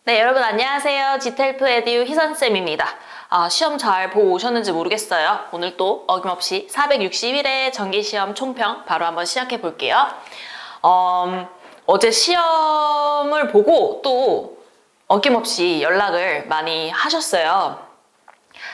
네, 여러분 안녕하세요. 지텔프 에듀 희선쌤입니다. 시험 잘 보고 오셨는지 모르겠어요. 오늘 또 어김없이 461회 정기시험 총평 바로 한번 시작해 볼게요. 어제 시험을 보고 또 어김없이 연락을 많이 하셨어요.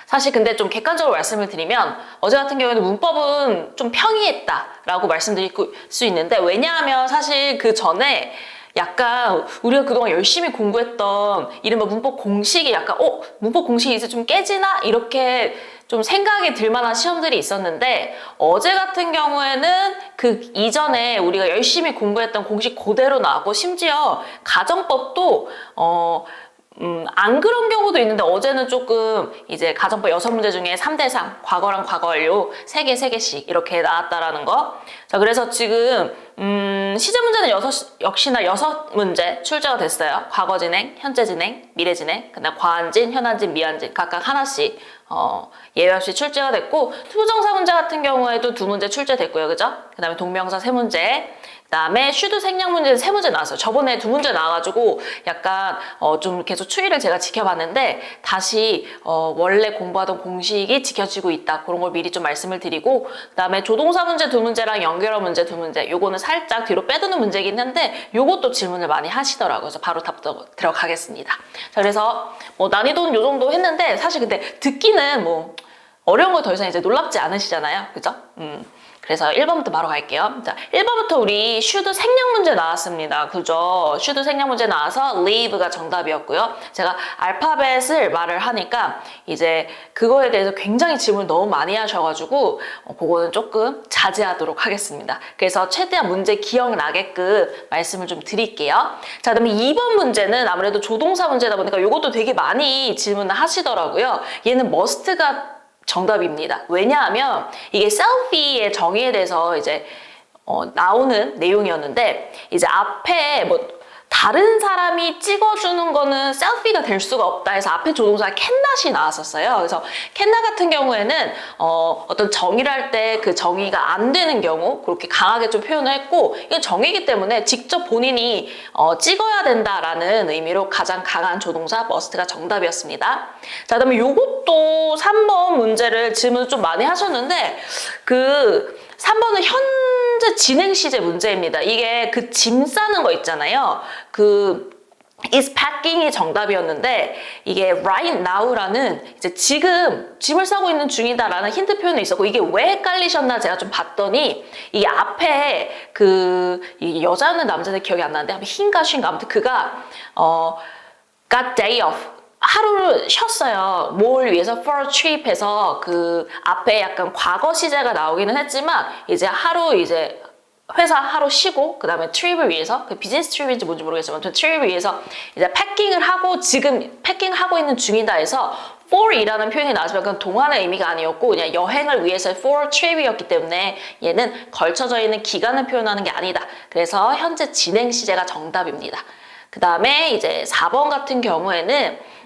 사실 근데 좀 객관적으로 말씀을 드리면 어제 같은 경우에는 문법은 좀 평이했다라고 말씀드릴 수 있는데, 왜냐하면 사실 그 전에 약간 우리가 그동안 열심히 공부했던 이른바 문법 공식이 약간 문법 공식이 이제 좀 깨지나? 이렇게 좀 생각이 들 만한 시험들이 있었는데, 어제 같은 경우에는 그 이전에 우리가 열심히 공부했던 공식 그대로 나왔고, 심지어 가정법도 안 그런 경우도 있는데, 어제는 조금 이제 가정법 6문제 중에 3대3, 과거랑 과거 완료 3개, 3개씩 이렇게 나왔다라는 거. 자, 그래서 지금, 시제 문제는 역시나 6문제 출제가 됐어요. 과거 진행, 현재 진행, 미래 진행, 그다음 과한진, 현한진, 미한진 각각 하나씩, 예외 없이 출제가 됐고, 투부정사 문제 같은 경우에도 2문제 출제됐고요. 그죠? 그 다음에 동명사 3문제, 그 다음에 슈드 생략 문제 3문제 나왔어요. 저번에 2문제 나와가지고 약간 좀 계속 추이를 제가 지켜봤는데, 다시 원래 공부하던 공식이 지켜지고 있다, 그런 걸 미리 좀 말씀을 드리고, 그 다음에 조동사 문제 2문제랑 연결어 문제 2문제, 요거는 살짝 뒤로 빼두는 문제긴 한데 요것도 질문을 많이 하시더라고요. 그래서 바로 답 들어가겠습니다. 자, 그래서 난이도는 요 정도 했는데, 사실 근데 듣기는 어려운 거 더 이상 이제 놀랍지 않으시잖아요. 그죠? 그래서 1번부터 바로 갈게요. 자, 1번부터 우리 슈드 생략 문제 나왔습니다. 그죠? 슈드 생략 문제 나와서 leave가 정답이었고요. 제가 알파벳을 말을 하니까 이제 그거에 대해서 굉장히 질문을 너무 많이 하셔가지고 그거는 조금 자제하도록 하겠습니다. 그래서 최대한 문제 기억나게끔 말씀을 좀 드릴게요. 자, 그다음에 2번 문제는 아무래도 조동사 문제다 보니까 이것도 되게 많이 질문을 하시더라고요. 얘는 must가 정답입니다. 왜냐하면 이게 셀피의 정의에 대해서 이제 나오는 내용이었는데, 이제 앞에 다른 사람이 찍어주는 거는 셀피가 될 수가 없다 해서 앞에 조동사 캔낫이 나왔었어요. 그래서 캔낫 같은 경우에는 어떤 정의를 할 때 그 정의가 안 되는 경우 그렇게 강하게 좀 표현을 했고, 이건 정의이기 때문에 직접 본인이 찍어야 된다라는 의미로 가장 강한 조동사 must가 정답이었습니다. 자, 그다음에 요것도 3번 문제를 질문을 좀 많이 하셨는데, 그 3번은 현재 진행 시제 문제입니다. 이게 그 짐 싸는 거 있잖아요. 그 is packing이 정답이었는데, 이게 right now라는 이제 지금 짐을 싸고 있는 중이다라는 힌트 표현이 있었고, 이게 왜 헷갈리셨나 제가 좀 봤더니, 이게 앞에 이 여자는 남자는 기억이 안 나는데 흰가 쉰가 아무튼 그가 got day off, 하루를 쉬었어요. 뭘 위해서? for a trip 해서 그 앞에 약간 과거 시제가 나오기는 했지만, 이제 회사 하루 쉬고 그 다음에 트립을 위해서, 그 비즈니스 트립인지 뭔지 모르겠지만 트립을 위해서 이제 패킹을 하고 지금 패킹하고 있는 중이다 해서 for이라는 표현이 나왔지만 그건 동안의 의미가 아니었고 그냥 여행을 위해서 for trip이었기 때문에 얘는 걸쳐져 있는 기간을 표현하는 게 아니다. 그래서 현재 진행 시제가 정답입니다. 그 다음에 이제 4번 같은 경우에는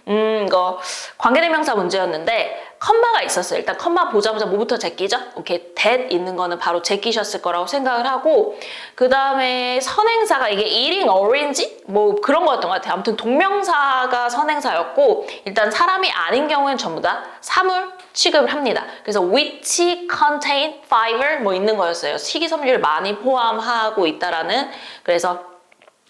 이거 관계대명사 문제였는데 컴마가 있었어요. 일단 컴마 보자마자 뭐부터 제끼죠? 오케이, that 있는 거는 바로 제끼셨을 거라고 생각을 하고, 그 다음에 선행사가 이게 eating orange? 그런 거였던 것 같아요. 아무튼 동명사가 선행사였고, 일단 사람이 아닌 경우에는 전부 다 사물 취급을 합니다. 그래서 which contain fiber 있는 거였어요. 식이섬유를 많이 포함하고 있다라는, 그래서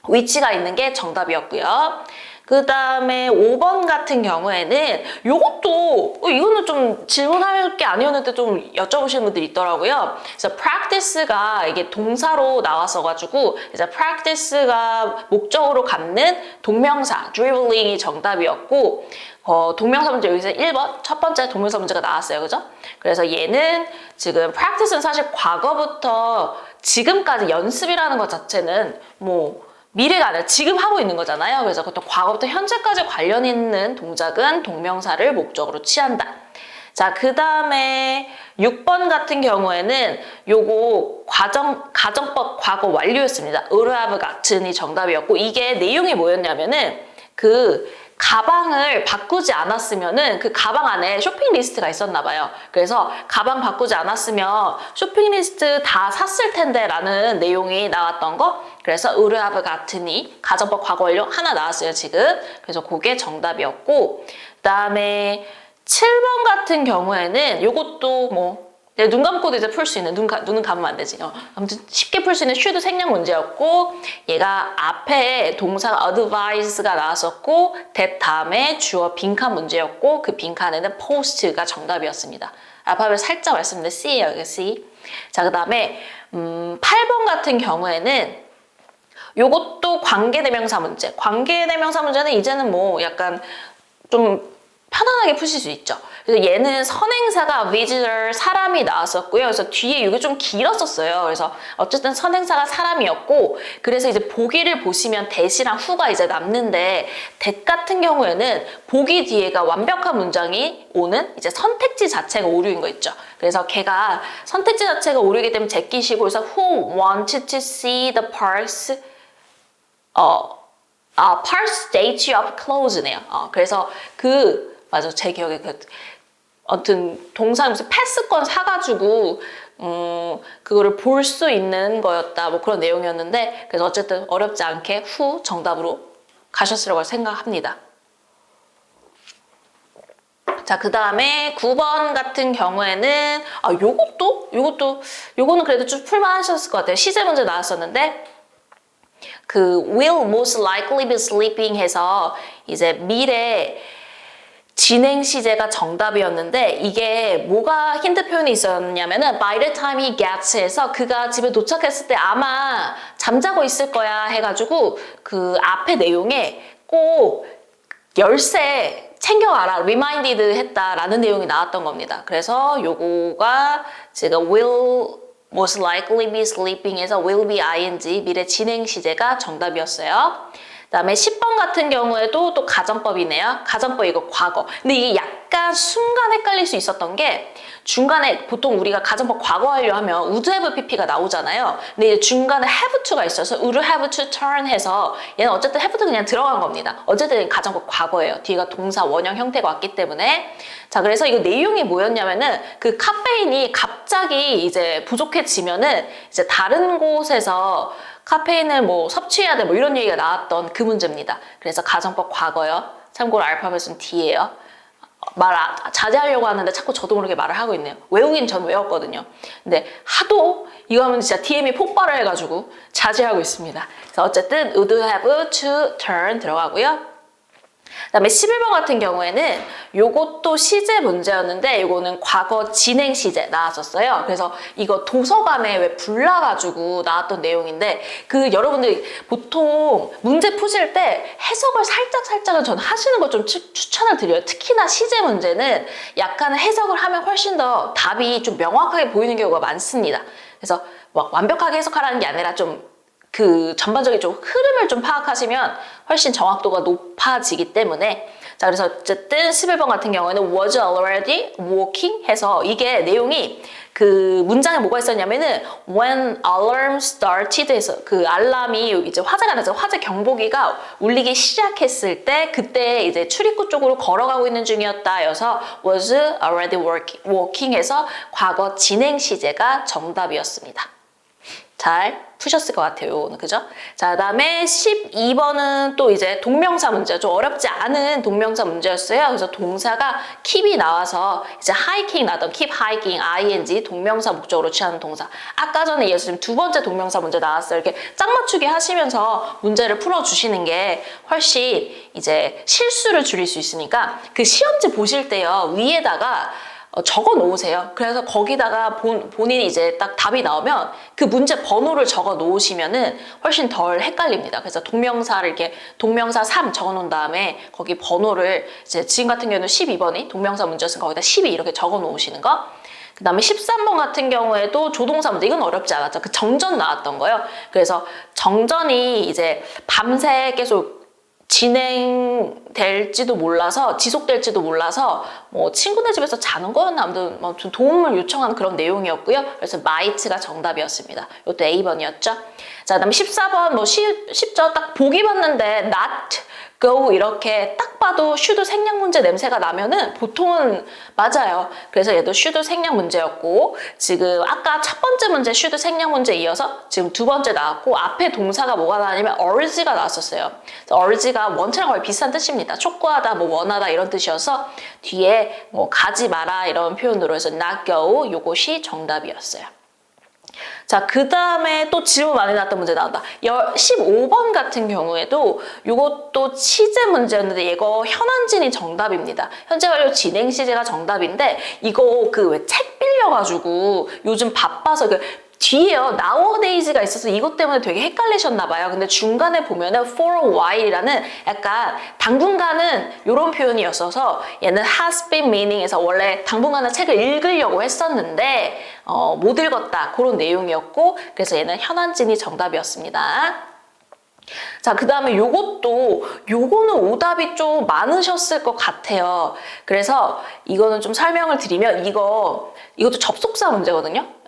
which가 있는 게 정답이었고요. 그 다음에 5번 같은 경우에는 이거는 좀 질문할 게 아니었는데 좀 여쭤보시는 분들이 있더라고요. 그래서 practice가 이게 동사로 나왔어가지고 이제 practice가 목적으로 갖는 동명사 dribbling이 정답이었고, 동명사 문제 여기서 1번 첫 번째 동명사 문제가 나왔어요. 그죠? 그래서 얘는 지금 practice는 사실 과거부터 지금까지 연습이라는 것 자체는 미래가 아니라 지금 하고 있는 거잖아요. 그래서 그것도 과거부터 현재까지 관련 있는 동작은 동명사를 목적으로 취한다. 자, 그 다음에 6번 같은 경우에는 요거 가정법 과거 완료였습니다. would have gotten이 정답이었고, 이게 내용이 뭐였냐면은 가방을 바꾸지 않았으면은 그 가방 안에 쇼핑 리스트가 있었나 봐요. 그래서 가방 바꾸지 않았으면 쇼핑 리스트 다 샀을 텐데 라는 내용이 나왔던 거. 그래서 would have 같으니 가정법 과거 완료 하나 나왔어요, 지금. 그래서 그게 정답이었고, 그다음에 7번 같은 경우에는 요것도 뭐 눈 감고도 이제 풀 수 있는, 눈은 감으면 안 되지. 아무튼 쉽게 풀 수 있는 should 생략 문제였고, 얘가 앞에 동사가 advise가 나왔었고, that 다음에 주어 빈칸 문제였고, 그 빈칸에는 post가 정답이었습니다. 알파벳 살짝 말씀드렸는데 C예요, 이게 C. 자, 그 다음에 8번 같은 경우에는 요것도 관계대명사 문제. 관계대명사 문제는 이제는 뭐 약간 좀 편안하게 푸실 수 있죠. 그래서 얘는 선행사가 visitor 사람이 나왔었고요. 그래서 뒤에 이게 좀 길었었어요. 그래서 어쨌든 선행사가 사람이었고, 그래서 이제 보기를 보시면 that이랑 who가 이제 남는데, that 같은 경우에는 보기 뒤에가 완벽한 문장이 오는 이제 선택지 자체가 오류인 거 있죠. 그래서 걔가 선택지 자체가 오류이기 때문에 제끼시고, 그래서 who wanted to see the parks parks statue of clos네요. 그래서 맞아, 제 기억에 아무튼 동사 무슨 패스권 사가지고 그거를 볼 수 있는 거였다, 뭐 그런 내용이었는데, 그래서 어쨌든 어렵지 않게 후 정답으로 가셨으라고 생각합니다. 자, 그 다음에 9번 같은 경우에는 요거는 그래도 좀 풀만 하셨을 것 같아요. 시제 문제 나왔었는데, will most likely be sleeping 해서 이제 미래 진행 시제가 정답이었는데, 이게 뭐가 힌트 표현이 있었냐면은 by the time he gets 해서 그가 집에 도착했을 때 아마 잠자고 있을 거야 해가지고 그 앞에 내용에 꼭 열쇠 챙겨가라, reminded 했다라는 내용이 나왔던 겁니다. 그래서 요거가 제가 will most likely be sleeping에서 will be ing 미래 진행 시제가 정답이었어요. 그다음에 10번 같은 경우에도 또 가정법이네요. 가정법 이거 과거. 근데 이게 약간 순간 헷갈릴 수 있었던 게, 중간에 보통 우리가 가정법 과거 완료 하면 would have pp가 나오잖아요. 근데 이제 중간에 have to가 있어서 would have to turn 해서 얘는 어쨌든 have to 그냥 들어간 겁니다. 어쨌든 가정법 과거예요. 뒤가 동사 원형 형태가 왔기 때문에. 자, 그래서 이거 내용이 뭐였냐면은 그 카페인이 갑자기 이제 부족해지면은 이제 다른 곳에서 카페인을 뭐 섭취해야 돼, 뭐 이런 얘기가 나왔던 그 문제입니다. 그래서 가정법 과거요. 참고로 알파벳은 D예요. 자제하려고 하는데 자꾸 저도 모르게 말을 하고 있네요. 외우긴 전 외웠거든요. 근데 하도 이거 하면 진짜 DM이 폭발을 해가지고 자제하고 있습니다. 그래서 어쨌든 would have to turn 들어가고요. 그다음에 11번 같은 경우에는 요것도 시제 문제였는데, 요거는 과거 진행 시제 나왔었어요. 그래서 이거 도서관에 왜 불나가지고 나왔던 내용인데, 여러분들이 보통 문제 푸실 때 해석을 살짝은 전 하시는 거 좀 추천을 드려요. 특히나 시제 문제는 약간 해석을 하면 훨씬 더 답이 좀 명확하게 보이는 경우가 많습니다. 그래서 막 완벽하게 해석하라는 게 아니라 좀 전반적인 좀 흐름을 좀 파악하시면 훨씬 정확도가 높아지기 때문에. 자, 그래서 어쨌든 11번 같은 경우에는 was already walking 해서 이게 내용이 문장에 뭐가 있었냐면은 when alarm started 해서 알람이 이제 화재가 나서 화재 경보기가 울리기 시작했을 때 그때 이제 출입구 쪽으로 걸어가고 있는 중이었다 여서 was already walking 해서 과거 진행 시제가 정답이었습니다. 잘 푸셨을 것 같아요, 요거는. 그죠? 자, 그다음에 12번은 또 이제 동명사 문제, 좀 어렵지 않은 동명사 문제였어요. 그래서 동사가 keep이 나와서 이제 hiking 나왔던 keep hiking, ing 동명사 목적으로 취하는 동사. 아까 전에 이어서 지금 두 번째 동명사 문제 나왔어요. 이렇게 짝 맞추기 하시면서 문제를 풀어주시는 게 훨씬 이제 실수를 줄일 수 있으니까 그 시험지 보실 때요, 위에다가 적어 놓으세요. 그래서 거기다가 본인이 이제 딱 답이 나오면 그 문제 번호를 적어 놓으시면은 훨씬 덜 헷갈립니다. 그래서 동명사를 이렇게 동명사 3 적어 놓은 다음에 거기 번호를 이제 지금 같은 경우는 12번이 동명사 문제였으면 거기다 12 이렇게 적어 놓으시는 거. 그 다음에 13번 같은 경우에도 조동사 문제, 이건 어렵지 않았죠. 그 정전 나왔던 거예요. 그래서 정전이 이제 밤새 계속 진행될지도 몰라서, 지속될지도 몰라서 뭐 친구네 집에서 자는 거였나, 아무튼 뭐 좀 도움을 요청하는 그런 내용이었고요. 그래서 might가 정답이었습니다. 이것도 A번이었죠. 자, 그다음에 14번 뭐 쉽죠. 딱 보기 봤는데 not, go 이렇게 딱 봐도 should 생략 문제 냄새가 나면은 보통은 맞아요. 그래서 얘도 should 생략 문제였고 지금 아까 첫 번째 문제 should 생략 문제 이어서 지금 두 번째 나왔고 앞에 동사가 뭐가 나왔냐면 urge가 나왔었어요. 그래서 urge가 원체랑 거의 비슷한 뜻입니다. 촉구하다, 뭐 원하다 이런 뜻이어서 뒤에 뭐 가지 마라 이런 표현으로 해서 not go 요것이 정답이었어요. 자, 그 다음에 또 질문 많이 나왔던 문제 나온다. 15번 같은 경우에도 이것도 시제 문제였는데 이거 현안진이 정답입니다. 현재 완료 진행 시제가 정답인데 이거 그 왜 책 빌려가지고 요즘 바빠서 그 뒤에요. nowadays가 있어서 이것 때문에 되게 헷갈리셨나 봐요. 근데 중간에 보면은 for a while이라는 약간 당분간은 이런 표현이었어서 얘는 has been meaning에서 원래 당분간은 책을 읽으려고 했었는데 못 읽었다 그런 내용이었고 그래서 얘는 현안진이 정답이었습니다. 자, 그 다음에 요거는 오답이 좀 많으셨을 것 같아요. 그래서 이거는 좀 설명을 드리면 이것도 접속사 문제거든요.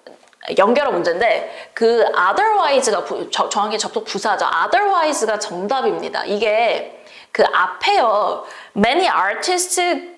연결어 문제인데 그 otherwise가 정확히 접속 부사죠. otherwise가 정답입니다. 이게 그 앞에요. Many artists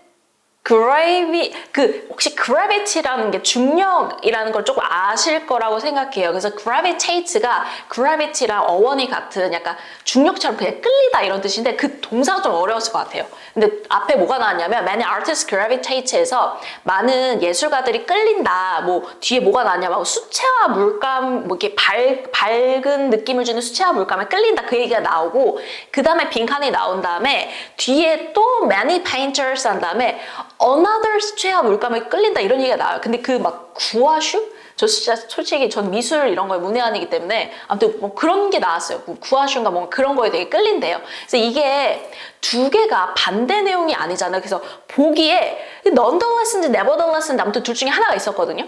혹시 gravity라는 게 중력이라는 걸 조금 아실 거라고 생각해요. 그래서 gravitate가 gravity랑 어원이 같은 약간 중력처럼 그냥 끌리다 이런 뜻인데 그 동사가 좀 어려웠을 것 같아요. 근데 앞에 뭐가 나왔냐면 many artists gravitat에서 많은 예술가들이 끌린다. 뭐 뒤에 뭐가 나왔냐면 수채화 물감 뭐 이렇게 밝은 느낌을 주는 수채화 물감에 끌린다 그 얘기가 나오고 그 다음에 빈칸이 나온 다음에 뒤에 또 many painters 한 다음에 another 수채화 물감에 끌린다 이런 얘기가 나와요. 근데 그 막 구아슈? 저 진짜 솔직히 전 미술 이런 거에 문외한이기 때문에 아무튼 뭐 그런 게 나왔어요. 구아슈인가 뭔가 그런 거에 되게 끌린대요. 그래서 이게 두 개가 반대 내용이 아니잖아요. 그래서 보기에 nonetheless인지 nevertheless인지 아무튼 둘 중에 하나가 있었거든요.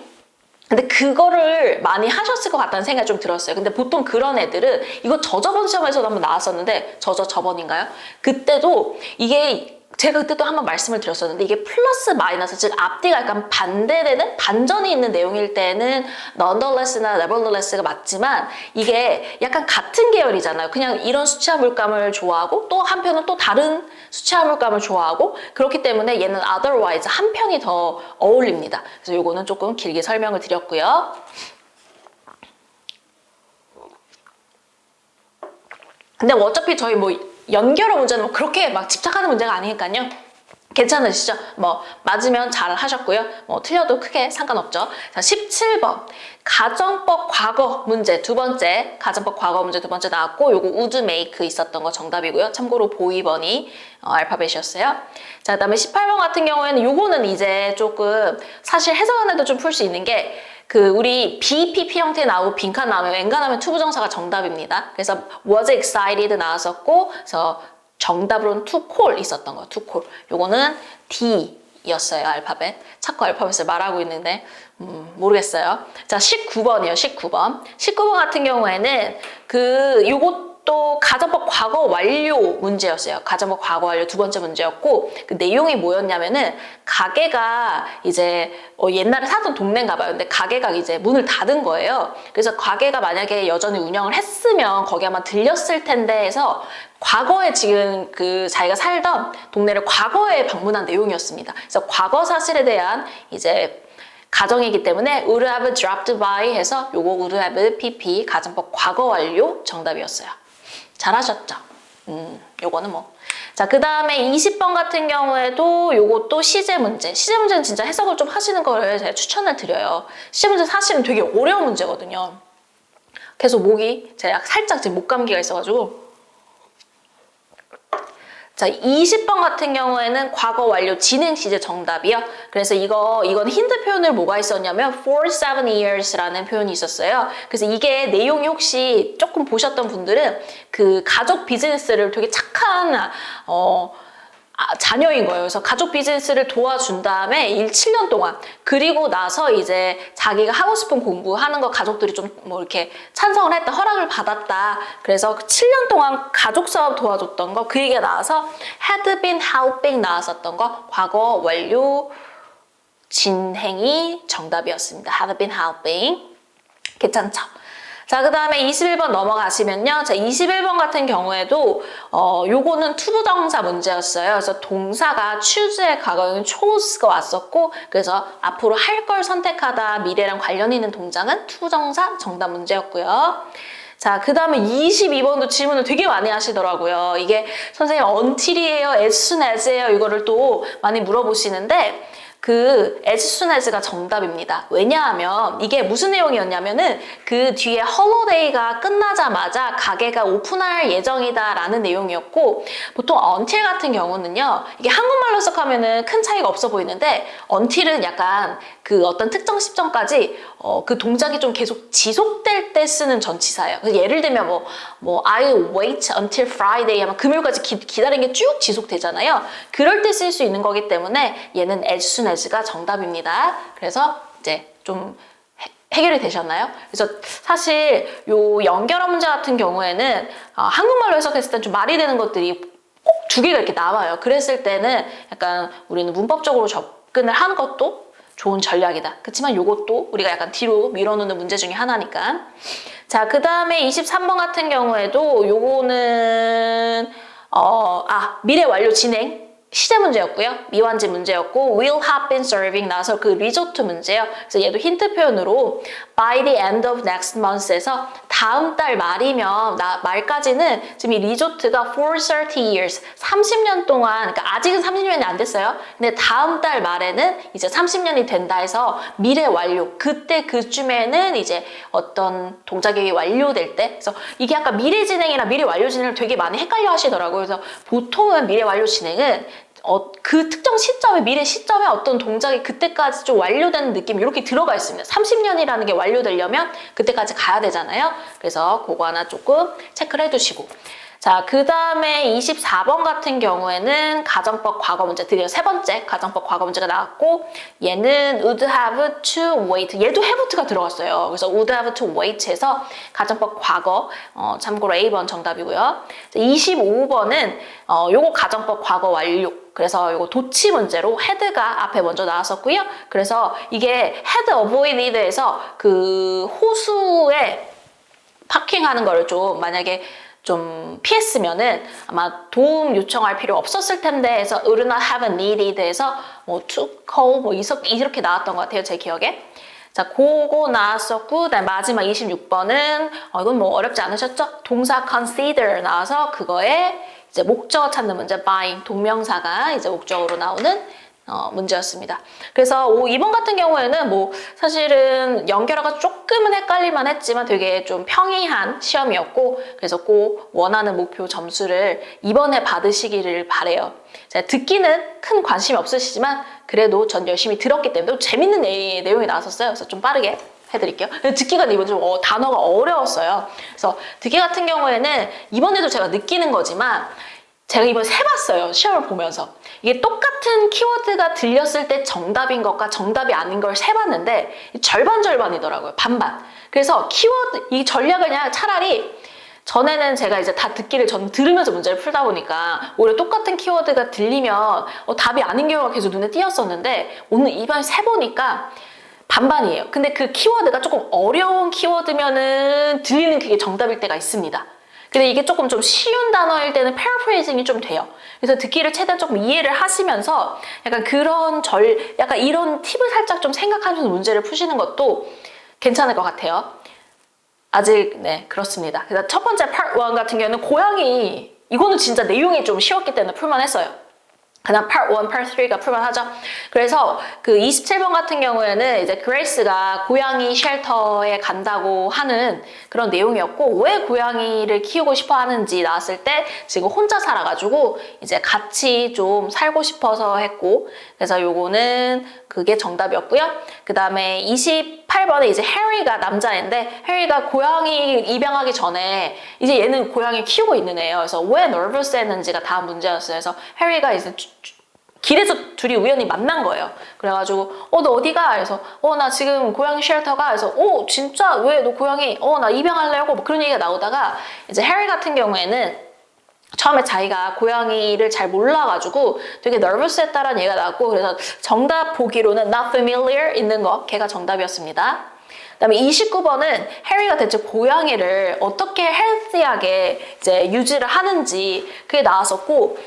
근데 그거를 많이 하셨을 것 같다는 생각이 좀 들었어요. 근데 보통 그런 애들은 이거 저번 시험에서도 한번 나왔었는데 저번인가요? 그때도 이게 제가 그때도 한번 말씀을 드렸었는데 이게 플러스 마이너스 즉 앞뒤가 약간 반대되는 반전이 있는 내용일 때는 nonetheless나 nevertheless가 맞지만 이게 약간 같은 계열이잖아요. 그냥 이런 수채화 물감을 좋아하고 또 한편은 또 다른 수채화 물감을 좋아하고 그렇기 때문에 얘는 otherwise 한 편이 더 어울립니다. 그래서 요거는 조금 길게 설명을 드렸고요. 근데 어차피 저희 뭐 연결어 문제는 뭐 그렇게 막 집착하는 문제가 아니니까요. 괜찮으시죠? 뭐 맞으면 잘 하셨고요. 뭐 틀려도 크게 상관없죠. 자, 17번 가정법 과거 문제 두 번째 가정법 과거 문제 두 번째 나왔고 요거 would make 있었던 거 정답이고요. 참고로 보이번이 알파벳이었어요. 자, 그다음에 18번 같은 경우에는 요거는 이제 조금 사실 해석 안 해도 좀 풀 수 있는 게 우리 BPP 형태 나오고 빈칸 나오면 웬간하면 투부정사가 정답입니다. 그래서 was excited 나왔었고, 그래서 정답으로는 to call 있었던 거, to call. 요거는 D였어요, 알파벳. 자꾸 알파벳을 말하고 있는데, 모르겠어요. 자, 19번이에요, 19번. 19번 같은 경우에는 요것도 가정법 과거 완료 문제였어요. 가정법 과거 완료 두 번째 문제였고 그 내용이 뭐였냐면은 가게가 이제 옛날에 살던 동네인가 봐요. 근데 가게가 이제 문을 닫은 거예요. 그래서 가게가 만약에 여전히 운영을 했으면 거기 아마 들렸을 텐데 해서 과거에 지금 자기가 살던 동네를 과거에 방문한 내용이었습니다. 그래서 과거 사실에 대한 이제 가정이기 때문에 would have dropped by 해서 요거 would have pp 가정법 과거 완료 정답이었어요. 잘하셨죠? 요거는 뭐. 자, 그 다음에 20번 같은 경우에도 요것도 시제 문제. 시제 문제는 진짜 해석을 좀 하시는 걸 제가 추천을 드려요. 시제 문제 사실은 되게 어려운 문제거든요. 계속 제가 살짝 지금 목 감기가 있어가지고. 자, 20번 같은 경우에는 과거 완료 진행 시제 정답이요. 그래서 이건 힌트 표현을 뭐가 있었냐면 for 7 years라는 표현이 있었어요. 그래서 이게 내용이 혹시 조금 보셨던 분들은 가족 비즈니스를 되게 착한 자녀인 거예요. 그래서 가족 비즈니스를 도와준 다음에 7년 동안 그리고 나서 이제 자기가 하고 싶은 공부하는 거 가족들이 좀 뭐 이렇게 찬성을 했다, 허락을 받았다. 그래서 7년 동안 가족 사업 도와줬던 거 그 얘기가 나와서 had been helping 나왔었던 거 과거 완료 진행이 정답이었습니다. had been helping. 괜찮죠? 자, 그 다음에 21번 넘어가시면요. 자, 21번 같은 경우에도, 요거는 투부정사 문제였어요. 그래서 동사가 choose의 과거에는 chose가 왔었고, 그래서 앞으로 할 걸 선택하다 미래랑 관련 있는 동작은 투부정사 정답 문제였고요. 자, 그 다음에 22번도 질문을 되게 많이 하시더라고요. 이게 선생님 until이에요? as soon as예요? 이거를 또 많이 물어보시는데, 그 as soon as가 정답입니다. 왜냐하면 이게 무슨 내용이었냐면은 그 뒤에 holiday가 끝나자마자 가게가 오픈할 예정이다라는 내용이었고, 보통 until 같은 경우는요, 이게 한국말로 해석하면은 큰 차이가 없어 보이는데 until은 약간 그 어떤 특정 시점까지 그 동작이 좀 계속 지속될 때 쓰는 전치사예요. 그래서 예를 들면 뭐 I'll wait until Friday 하면 금요일까지 기다리는 게 쭉 지속되잖아요. 그럴 때 쓸 수 있는 거기 때문에 얘는 as soon as가 정답입니다. 그래서 이제 좀 해결이 되셨나요? 그래서 사실 요 연결어 문제 같은 경우에는 한국말로 해석했을 땐 좀 말이 되는 것들이 두 개가 이렇게 나와요. 그랬을 때는 약간 우리는 문법적으로 접근을 하는 것도 좋은 전략이다. 그렇지만 이것도 우리가 약간 뒤로 밀어놓는 문제 중에 하나니까. 자, 그 다음에 23번 같은 경우에도 요거는 미래 완료 진행 시제 문제였고요. 미완지 문제였고 will have been serving 나와서 그 리조트 문제예요. 그래서 얘도 힌트 표현으로 by the end of next month에서 다음 달 말이면 말까지는 지금 이 리조트가 for 30 years 30년 동안, 그러니까 아직은 30년이 안 됐어요. 근데 다음 달 말에는 이제 30년이 된다 해서 미래 완료, 그때 그쯤에는 이제 어떤 동작이 완료될 때, 그래서 이게 약간 미래 진행이랑 미래 완료 진행을 되게 많이 헷갈려 하시더라고요. 그래서 보통은 미래 완료 진행은 그 특정 시점에, 미래 시점에 어떤 동작이 그때까지 좀 완료되는 느낌 이렇게 들어가 있습니다. 30년이라는 게 완료되려면 그때까지 가야 되잖아요. 그래서 그거 하나 조금 체크를 해두시고. 자, 그 다음에 24번 같은 경우에는 가정법 과거 문제, 드디어 세 번째 가정법 과거 문제가 나왔고, 얘는 would have to wait, 얘도 have to가 들어갔어요. 그래서 would have to wait 해서 가정법 과거, 참고로 A번 정답이고요. 25번은 요거 가정법 과거 완료, 그래서 요거 도치 문제로 had가 앞에 먼저 나왔었고요. 그래서 이게 had avoided에서 그 호수에 파킹하는 거를 좀 만약에 좀 피했으면은 아마 도움 요청할 필요 없었을 텐데 해서 would not have needed 해서 뭐 to call 뭐 이렇게 나왔던 것 같아요. 제 기억에. 자, 그거 나왔었고, 그다음에 마지막 26번은 이건 뭐 어렵지 않으셨죠? 동사 consider 나와서 그거에 이제 목적어 찾는 문제, by 동명사가 이제 목적어로 나오는 문제였습니다. 그래서 2번 같은 경우에는 뭐 사실은 연결어가 조금은 헷갈릴만 했지만 되게 좀 평이한 시험이었고, 그래서 꼭 원하는 목표 점수를 이번에 받으시기를 바래요. 제가 듣기는 큰 관심이 없으시지만 그래도 전 열심히 들었기 때문에 또 재밌는 내용이 나왔었어요. 그래서 좀 빠르게 해드릴게요. 듣기가 이번 좀 단어가 어려웠어요. 그래서 듣기 같은 경우에는 이번에도 제가 느끼는 거지만 제가 이번에 세봤어요. 시험을 보면서. 이게 똑같은 키워드가 들렸을 때 정답인 것과 정답이 아닌 걸 세봤는데 절반이더라고요. 반반. 그래서 키워드, 이 전략을 그냥 차라리 전에는 제가 이제 다 듣기를 전 들으면서 문제를 풀다 보니까 오히려 똑같은 키워드가 들리면 답이 아닌 경우가 계속 눈에 띄었었는데 오늘 이번에 세보니까 반반이에요. 근데 그 키워드가 조금 어려운 키워드면은 들리는 그게 정답일 때가 있습니다. 근데 이게 조금 좀 쉬운 단어일 때는 패러프레이징이 좀 돼요. 그래서 듣기를 최대한 조금 이해를 하시면서 약간 약간 이런 팁을 살짝 좀 생각하면서 문제를 푸시는 것도 괜찮을 것 같아요. 아직, 네, 그렇습니다. 그래서 첫 번째 part 1 같은 경우는 고양이, 이거는 진짜 내용이 좀 쉬웠기 때문에 풀만했어요. 그다음 part 1, part 3가 풀만하죠. 그래서 그 27번 같은 경우에는 이제 그레이스가 고양이 쉘터에 간다고 하는 그런 내용이었고, 왜 고양이를 키우고 싶어 하는지 나왔을 때 지금 혼자 살아가지고 이제 같이 좀 살고 싶어서 했고, 그래서 요거는 그게 정답이었고요. 그 다음에 28번에 이제 해리가 남자인데, 해리가 고양이 입양하기 전에 이제 얘는 고양이 키우고 있는 애예요. 그래서 왜 nervous 했는지가 다음 문제였어요. 그래서 해리가 이제 길에서 둘이 우연히 만난 거예요. 그래가지고 너 어디가? 그래서 나 지금 고양이 쉘터가. 그래서 진짜? 왜 너 고양이? 나 입양하려고. 뭐 그런 얘기가 나오다가 이제 해리 같은 경우에는 처음에 자기가 고양이를 잘 몰라가지고 되게 nervous 했다라는 얘기가 나왔고, 그래서 정답 보기로는 not familiar 있는 거, 걔가 정답이었습니다. 그다음에 29번은 해리가 대체 고양이를 어떻게 헬시하게 이제 유지를 하는지 그게 나왔었고,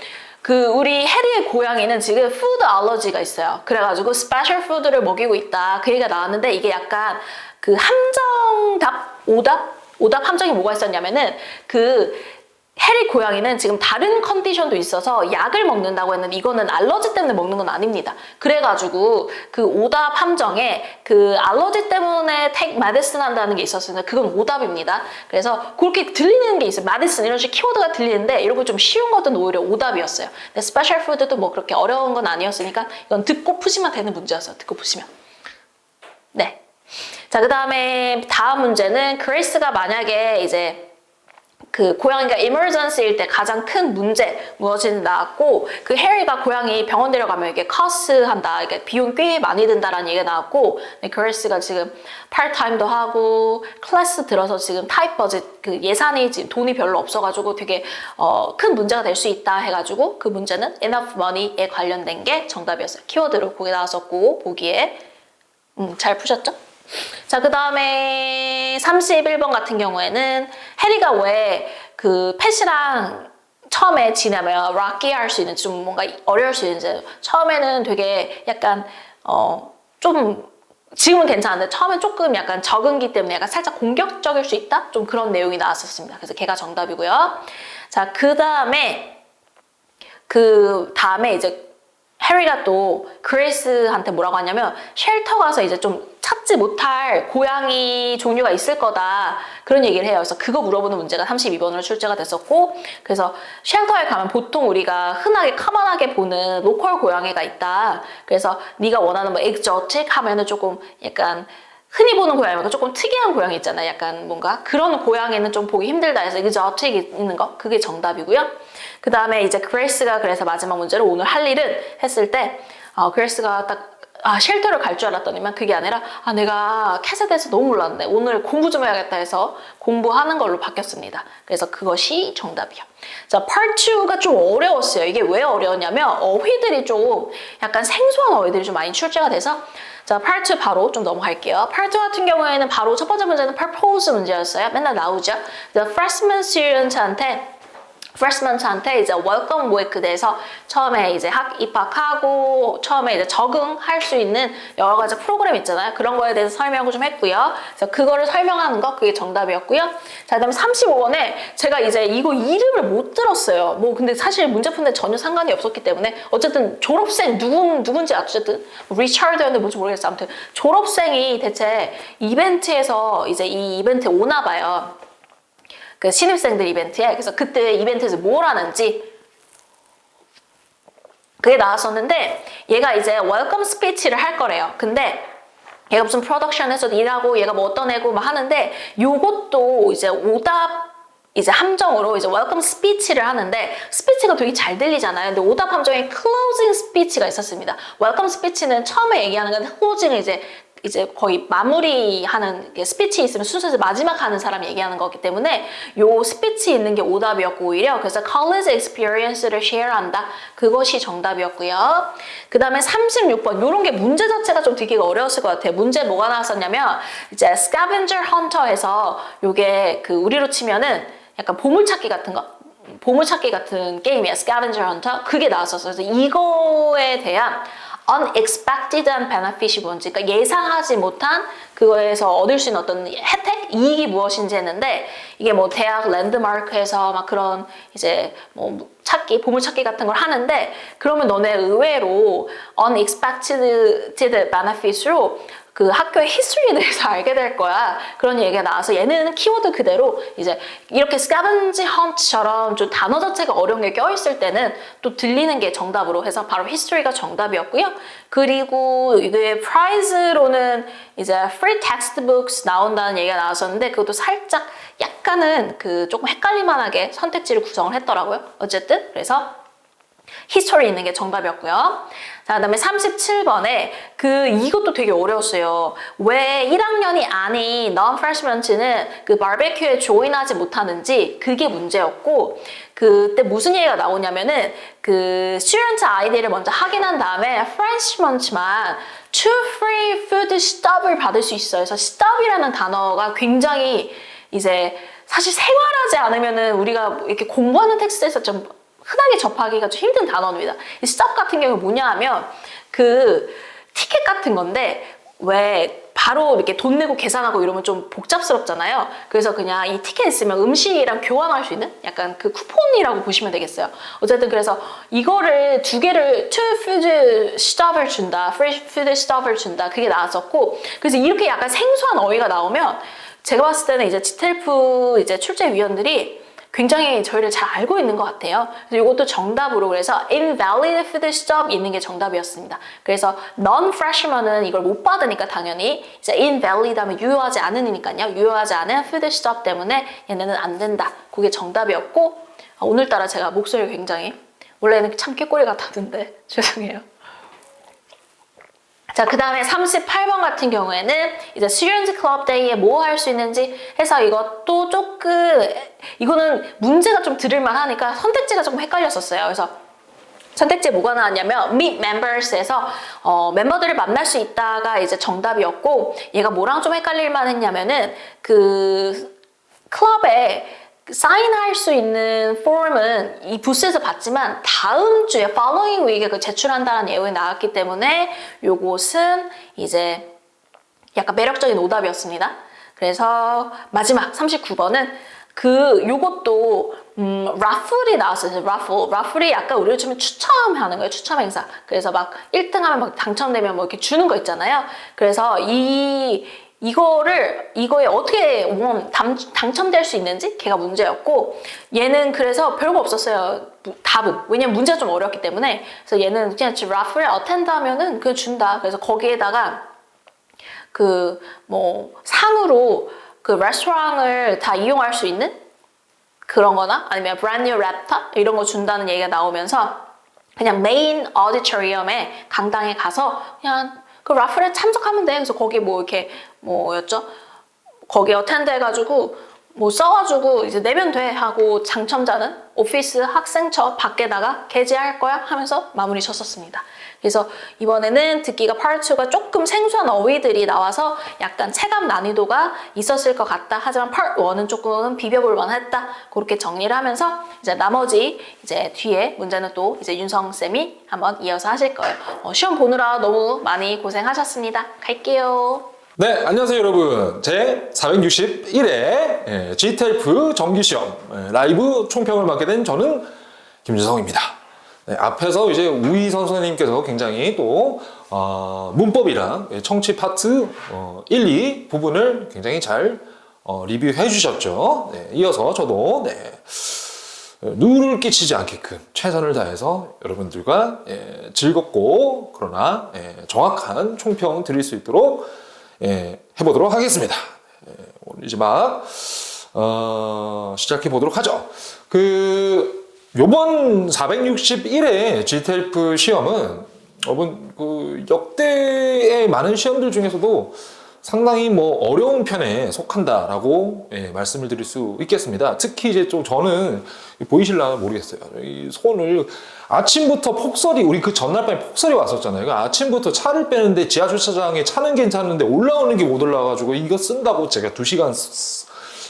우리 해리의 고양이는 지금 푸드 알러지가 있어요. 그래가지고 스페셜 푸드를 먹이고 있다. 그 얘기가 나왔는데, 이게 약간 함정답? 오답 함정이 뭐가 있었냐면은, 해리 고양이는 지금 다른 컨디션도 있어서 약을 먹는다고 했는데, 이거는 알러지 때문에 먹는 건 아닙니다. 그래가지고 오답 함정에 알러지 때문에 take medicine 한다는 게 있었으니까 그건 오답입니다. 그래서 그렇게 들리는 게 있어요. medicine 이런 식의 키워드가 들리는데, 이런 거 좀 쉬운 것들은 오히려 오답이었어요. 근데 스페셜 푸드도 뭐 그렇게 어려운 건 아니었으니까 이건 듣고 푸시면 되는 문제였어요. 듣고 푸시면. 네. 자, 다음 문제는 그레이스가 만약에 이제 고양이가 emergency일 때 가장 큰 문제 무엇인지 나왔고, 해리가 고양이 병원 데려가면 이게 cost한다, 이게 비용 꽤 많이 든다라는 얘기가 나왔고, 그레이스가 지금 파트타임도 하고 클래스 들어서 지금 타입 버짓 예산이 지금 돈이 별로 없어가지고 되게 큰 문제가 될 수 있다 해가지고 그 문제는 enough money에 관련된 게 정답이었어요. 키워드로 거기 나왔었고 보기에 잘 푸셨죠? 자, 그 다음에 31번 같은 경우에는 해리가 왜 펫이랑 처음에 지내면 락키 할 수 있는, 좀 뭔가 어려울 수 있는지, 처음에는 되게 약간 좀 지금은 괜찮은데 처음엔 조금 약간 적응기 때문에 약간 살짝 공격적일 수 있다? 좀 그런 내용이 나왔었습니다. 그래서 걔가 정답이고요. 자, 그 다음에 이제 해리가 또 그레이스한테 뭐라고 하냐면, 쉘터 가서 이제 좀 찾지 못할 고양이 종류가 있을 거다, 그런 얘기를 해요. 그래서 그거 물어보는 문제가 32번으로 출제가 됐었고, 그래서 쉘터에 가면 보통 우리가 흔하게 커먼하게 보는 로컬 고양이가 있다. 그래서 네가 원하는 뭐 exotic 하면은 조금 약간 흔히 보는 고양이가 조금 특이한 고양이 있잖아요. 약간 뭔가 그런 고양이는 좀 보기 힘들다 해서 exotic 있는 거, 그게 정답이고요. 그 다음에 이제 그레이스가 그래서 마지막 문제로 오늘 할 일은 했을 때, 그레이스가 딱 쉘터를 갈 줄 알았더니만 그게 아니라, 내가 캣에 대해서 너무 몰랐네, 오늘 공부 좀 해야겠다 해서 공부하는 걸로 바뀌었습니다. 그래서 그것이 정답이요. 자, Part 2가 좀 어려웠어요. 이게 왜 어려웠냐면 어휘들이 좀 약간 생소한 어휘들이 좀 많이 출제가 돼서, 자, Part 2 바로 좀 넘어갈게요. Part 2 같은 경우에는 바로 첫 번째 문제는 purpose 문제였어요. 맨날 나오죠. freshman freshman한테 이제 welcome week 돼서 처음에 이제 입학하고 처음에 이제 적응할 수 있는 여러 가지 프로그램 있잖아요. 그런 거에 대해서 설명을 좀 했고요. 그래서 그거를 설명하는 거, 그게 정답이었고요. 자, 그다음에 35번에 제가 이제 이거 이름을 못 들었어요. 뭐 근데 사실 문제 푸는데 전혀 상관이 없었기 때문에 어쨌든 졸업생 누군지 어쨌든 리차드였는데 뭔지 모르겠어요. 아무튼 졸업생이 대체 이벤트에서 이제 이 이벤트에 오나 봐요. 신입생들 이벤트에. 그래서 그때 이벤트에서 뭘 하는지 그게 나왔었는데, 얘가 이제 웰컴 스피치를 할 거래요. 근데 얘가 무슨 프로덕션에서 일하고 얘가 뭐 어떤 애고 막 하는데, 요것도 이제 오답 이제 함정으로 이제 웰컴 스피치를 하는데, 스피치가 되게 잘 들리잖아요. 근데 오답 함정에 클로징 스피치가 있었습니다. 웰컴 스피치는 처음에 얘기하는 건데, 클로징은 이제 거의 마무리하는 게 스피치 있으면 순서에서 마지막 하는 사람이 얘기하는 거기 때문에 요 스피치 있는 게 오답이었고, 오히려 그래서 college experience를 share한다, 그것이 정답이었고요. 그 다음에 36번 요런 게 문제 자체가 좀 되게 어려웠을 것 같아요. 문제 뭐가 나왔었냐면 이제 scavenger hunter에서 요게 우리로 치면은 약간 보물찾기 같은 거, 보물찾기 같은 게임이야. scavenger hunter 그게 나왔었어요. 그래서 이거에 대한 unexpected한 benefit이 뭔지, 그러니까 예상하지 못한 그거에서 얻을 수 있는 어떤 혜택, 이익이 무엇인지 했는데, 이게 뭐 대학 랜드마크에서 막 그런 이제 뭐 보물찾기 같은 걸 하는데, 그러면 너네 의외로 unexpected benefits로 학교의 히스토리에 대해서 알게 될 거야. 그런 얘기가 나와서 얘는 키워드 그대로 이제 이렇게 scavenger hunt처럼 좀 단어 자체가 어려운 게 껴있을 때는 또 들리는 게 정답으로 해서 바로 history가 정답이었고요. 그리고 이게 prize로는 이제 free textbooks 나온다는 얘기가 나왔었는데, 그것도 살짝 약간은 조금 헷갈릴만하게 선택지를 구성을 했더라고요. 어쨌든 그래서 history 있는 게 정답이었고요. 자, 그 다음에 37번에 이것도 되게 어려웠어요. 왜 1학년이 아닌 non-freshman는 바베큐에 조인하지 못하는지, 그게 문제였고, 그때 무슨 얘기가 나오냐면은 student 아이디를 먼저 확인한 다음에 freshman만 two free food stop을 받을 수 있어요. 그래서 stop이라는 단어가 굉장히 이제 사실 생활하지 않으면은 우리가 이렇게 공부하는 텍스트에서 좀 흔하게 접하기가 좀 힘든 단어입니다. 이 stop 같은 경우는 뭐냐 하면 그 티켓 같은 건데 왜 바로 이렇게 돈 내고 계산하고 이러면 좀 복잡스럽잖아요. 그래서 그냥 이 티켓 있으면 음식이랑 교환할 수 있는 약간 그 쿠폰이라고 보시면 되겠어요. 어쨌든 그래서 이거를 두 개를 two food stop을 준다, free food stop을 준다 그게 나왔었고 그래서 이렇게 약간 생소한 어휘가 나오면 제가 봤을 때는 이제 지텔프 이제 출제위원들이 굉장히 저희를 잘 알고 있는 것 같아요. 그래서 이것도 정답으로 그래서 invalid food stop 있는 게 정답이었습니다. 그래서 non-freshman은 이걸 못 받으니까 당연히 이제 invalid 하면 유효하지 않으니까요. 유효하지 않은 food stop 때문에 얘네는 안 된다. 그게 정답이었고 오늘따라 제가 목소리가 굉장히 원래는 참 꾀꼬리 같았는데 죄송해요. 자, 그 다음에 38번 같은 경우에는 이제 Students Club Day에 뭐 할 수 있는지 해서 이것도 조금 이거는 문제가 좀 들을만 하니까 선택지가 조금 헷갈렸었어요. 그래서 선택지에 뭐가 나왔냐면 Meet Members에서 멤버들을 만날 수 있다가 이제 정답이었고 얘가 뭐랑 좀 헷갈릴만 했냐면은 그 클럽에 사인할 수 있는 폼은 이 부스에서 받지만 다음 주에 following week에 그 제출한다는 내용이 나왔기 때문에 요것은 이제 약간 매력적인 오답이었습니다. 그래서 마지막 39번은 요것도 라플이 나왔어요. 라플이 약간 우리로 치면 추첨하는 거예요. 추첨 행사. 그래서 막 1등하면 막 당첨되면 뭐 이렇게 주는 거 있잖아요. 그래서 이거에 어떻게 당첨될 수 있는지 걔가 문제였고 얘는 그래서 별거 없었어요. 답은. 왜냐면 문제가 좀 어렵기 때문에. 그래서 얘는 그냥 라플 어텐드 하면은 그냥 준다. 그래서 거기에다가 상으로 그 레스토랑을 다 이용할 수 있는 그런 거나 아니면 brand new laptop 이런 거 준다는 얘기가 나오면서 그냥 메인 오디토리엄에 강당에 가서 그냥 그 라플에 참석하면 돼. 그래서 거기 뭐 이렇게 뭐였죠? 거기에 어텐드 해가지고 뭐 써가지고 이제 내면 돼 하고 당첨자는 오피스 학생처 밖에다가 게재할 거야 하면서 마무리 쳤었습니다. 그래서 이번에는 듣기가 파트 2가 조금 생소한 어휘들이 나와서 약간 체감 난이도가 있었을 것 같다. 하지만 파트 1은 조금 비벼볼 만했다. 그렇게 정리를 하면서 이제 나머지 이제 뒤에 문제는 또 이제 윤성 쌤이 한번 이어서 하실 거예요. 시험 보느라 너무 많이 고생하셨습니다. 갈게요. 네, 안녕하세요 여러분. 제 461회 GTELF 정기시험 라이브 총평을 맡게 된 저는 김준성입니다. 네, 앞에서 이제 우희 선생님께서 굉장히 또 문법이랑 청취 파트 1, 2 부분을 굉장히 잘 리뷰해 주셨죠. 네, 이어서 저도 누를 끼치지 않게끔 최선을 다해서 여러분들과 즐겁고 그러나 정확한 총평 드릴 수 있도록 해보도록 하겠습니다. 오늘 이제 막 시작해 보도록 하죠. 요번 461회 GTELF 시험은 여러분 역대의 많은 시험들 중에서도 상당히 어려운 편에 속한다라고 말씀을 드릴 수 있겠습니다. 특히 이제 좀 저는 보이실라나 모르겠어요. 이 손을 아침부터 폭설이 우리 그 전날 밤에 폭설이 왔었잖아요. 그러니까 아침부터 차를 빼는데 지하 주차장에 차는 괜찮은데 올라오는 게 못 올라가지고 이거 쓴다고 제가 2시간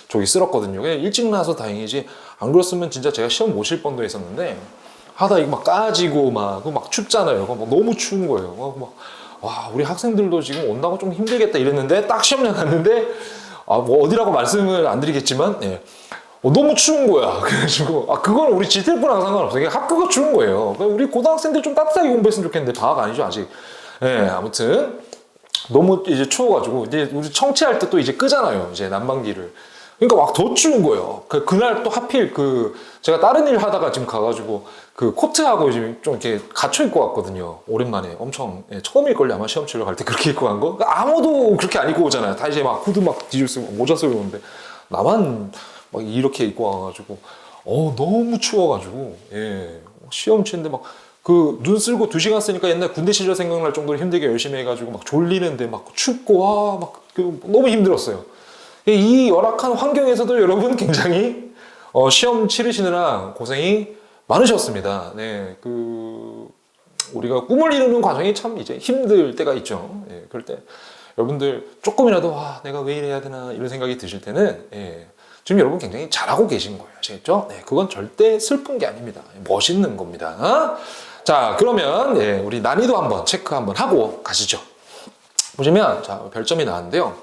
저기 쓸었거든요. 그냥 일찍 나서 다행이지 안 그랬으면 진짜 제가 시험 못 칠 뻔도 했었는데 하다 이거 막 까지고 막 춥잖아요. 너무 추운 거예요. 와, 우리 학생들도 지금 온다고 좀 힘들겠다 이랬는데 딱 시험장 갔는데 어디라고 말씀을 안 드리겠지만 너무 추운 거야. 그래가지고 그건 우리 GTELF랑 상관없어요. 학교가 추운 거예요. 우리 고등학생들 좀 따뜻하게 공부했으면 좋겠는데 방학 아니죠 아직. 아무튼 너무 이제 추워가지고 이제 우리 청취할 때 또 이제 끄잖아요. 이제 난방기를. 그러니까 막 더 추운 거예요. 그날 또 하필 제가 다른 일 하다가 지금 가가지고 코트하고 지금 좀 이렇게 갇혀 입고 왔거든요. 오랜만에 엄청 처음일걸요 아마 시험 치러 갈 때 그렇게 입고 간 거. 그러니까 아무도 그렇게 안 입고 오잖아요. 다 이제 막 후드 막 뒤집어 쓰고 모자 쓰고 오는데 나만 막 이렇게 입고 와가지고 너무 추워가지고 시험 치는데 막 눈 쓸고 2시간 쓰니까 옛날 군대 시절 생각날 정도로 힘들게 열심히 해가지고 막 졸리는데 막 춥고 너무 힘들었어요. 이 열악한 환경에서도 여러분 굉장히 시험 치르시느라 고생이 많으셨습니다. 우리가 꿈을 이루는 과정이 참 이제 힘들 때가 있죠. 예, 그럴 때 여러분들 조금이라도 와 내가 왜 이래야 되나 이런 생각이 드실 때는 지금 여러분 굉장히 잘하고 계신 거예요. 아시겠죠? 네, 그건 절대 슬픈 게 아닙니다. 멋있는 겁니다. 자, 그러면 우리 난이도 한번 체크 한번 하고 가시죠. 보시면 자 별점이 나왔는데요.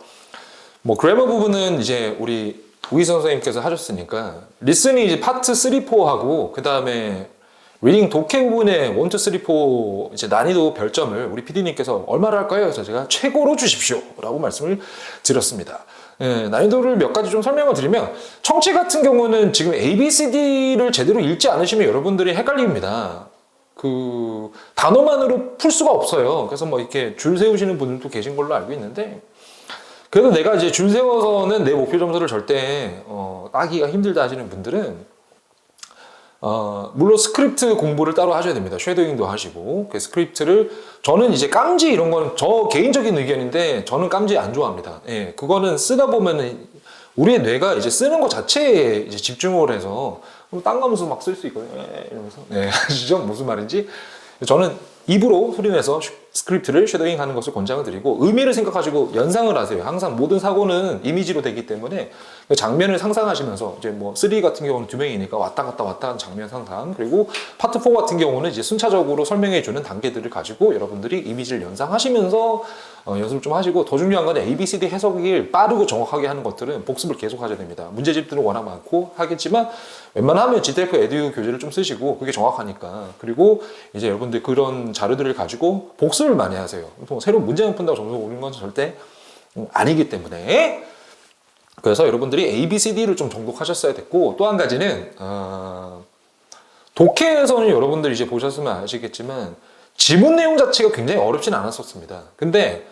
뭐 그래머 부분은 이제 우리 우희선 선생님께서 하셨으니까 리스닝 이제 파트 3, 4하고 그 다음에 리딩 독해 부분에 1, 2, 3, 4 이제 난이도 별점을 우리 PD님께서 얼마를 할까요? 그래서 제가 최고로 주십시오 라고 말씀을 드렸습니다. 난이도를 몇 가지 좀 설명을 드리면 청취 같은 경우는 지금 ABCD를 제대로 읽지 않으시면 여러분들이 헷갈립니다. 그 단어만으로 풀 수가 없어요. 그래서 뭐 이렇게 줄 세우시는 분들도 계신 걸로 알고 있는데 그래도 내가 이제 줄 세워서는 내 목표 점수를 절대 따기가 힘들다 하시는 분들은 물론 스크립트 공부를 따로 하셔야 됩니다. 쉐도잉도 하시고 그 스크립트를 저는 이제 깜지 이런 거는 저 개인적인 의견인데 저는 깜지 안 좋아합니다. 예, 그거는 쓰다 보면은 우리의 뇌가 이제 쓰는 것 자체에 이제 집중을 해서 딴 가면서 막 쓸 수 있거든요. 이러면서 네, 아시죠? 무슨 말인지 저는 입으로 소리내서 스크립트를 쉐도잉 하는 것을 권장을 드리고 의미를 생각하시고 연상을 하세요. 항상 모든 사고는 이미지로 되기 때문에 장면을 상상하시면서 이제 뭐 3 같은 경우는 2명이니까 왔다 갔다 하는 장면 상상 그리고 파트 4 같은 경우는 이제 순차적으로 설명해 주는 단계들을 가지고 여러분들이 이미지를 연상하시면서 연습을 좀 하시고 더 중요한 건 ABCD 해석을 빠르고 정확하게 하는 것들은 복습을 계속 하셔야 됩니다. 문제집들은 워낙 많고 하겠지만 웬만하면 GTF 에듀 교재를 좀 쓰시고 그게 정확하니까 그리고 이제 여러분들 그런 자료들을 가지고 복습을 많이 하세요. 새로운 문제만 푼다고 점수가 오르는 건 절대 아니기 때문에 그래서 여러분들이 ABCD를 좀 정독하셨어야 됐고 또 한 가지는 독해에서는 여러분들이 이제 보셨으면 아시겠지만 지문 내용 자체가 굉장히 어렵진 않았었습니다. 근데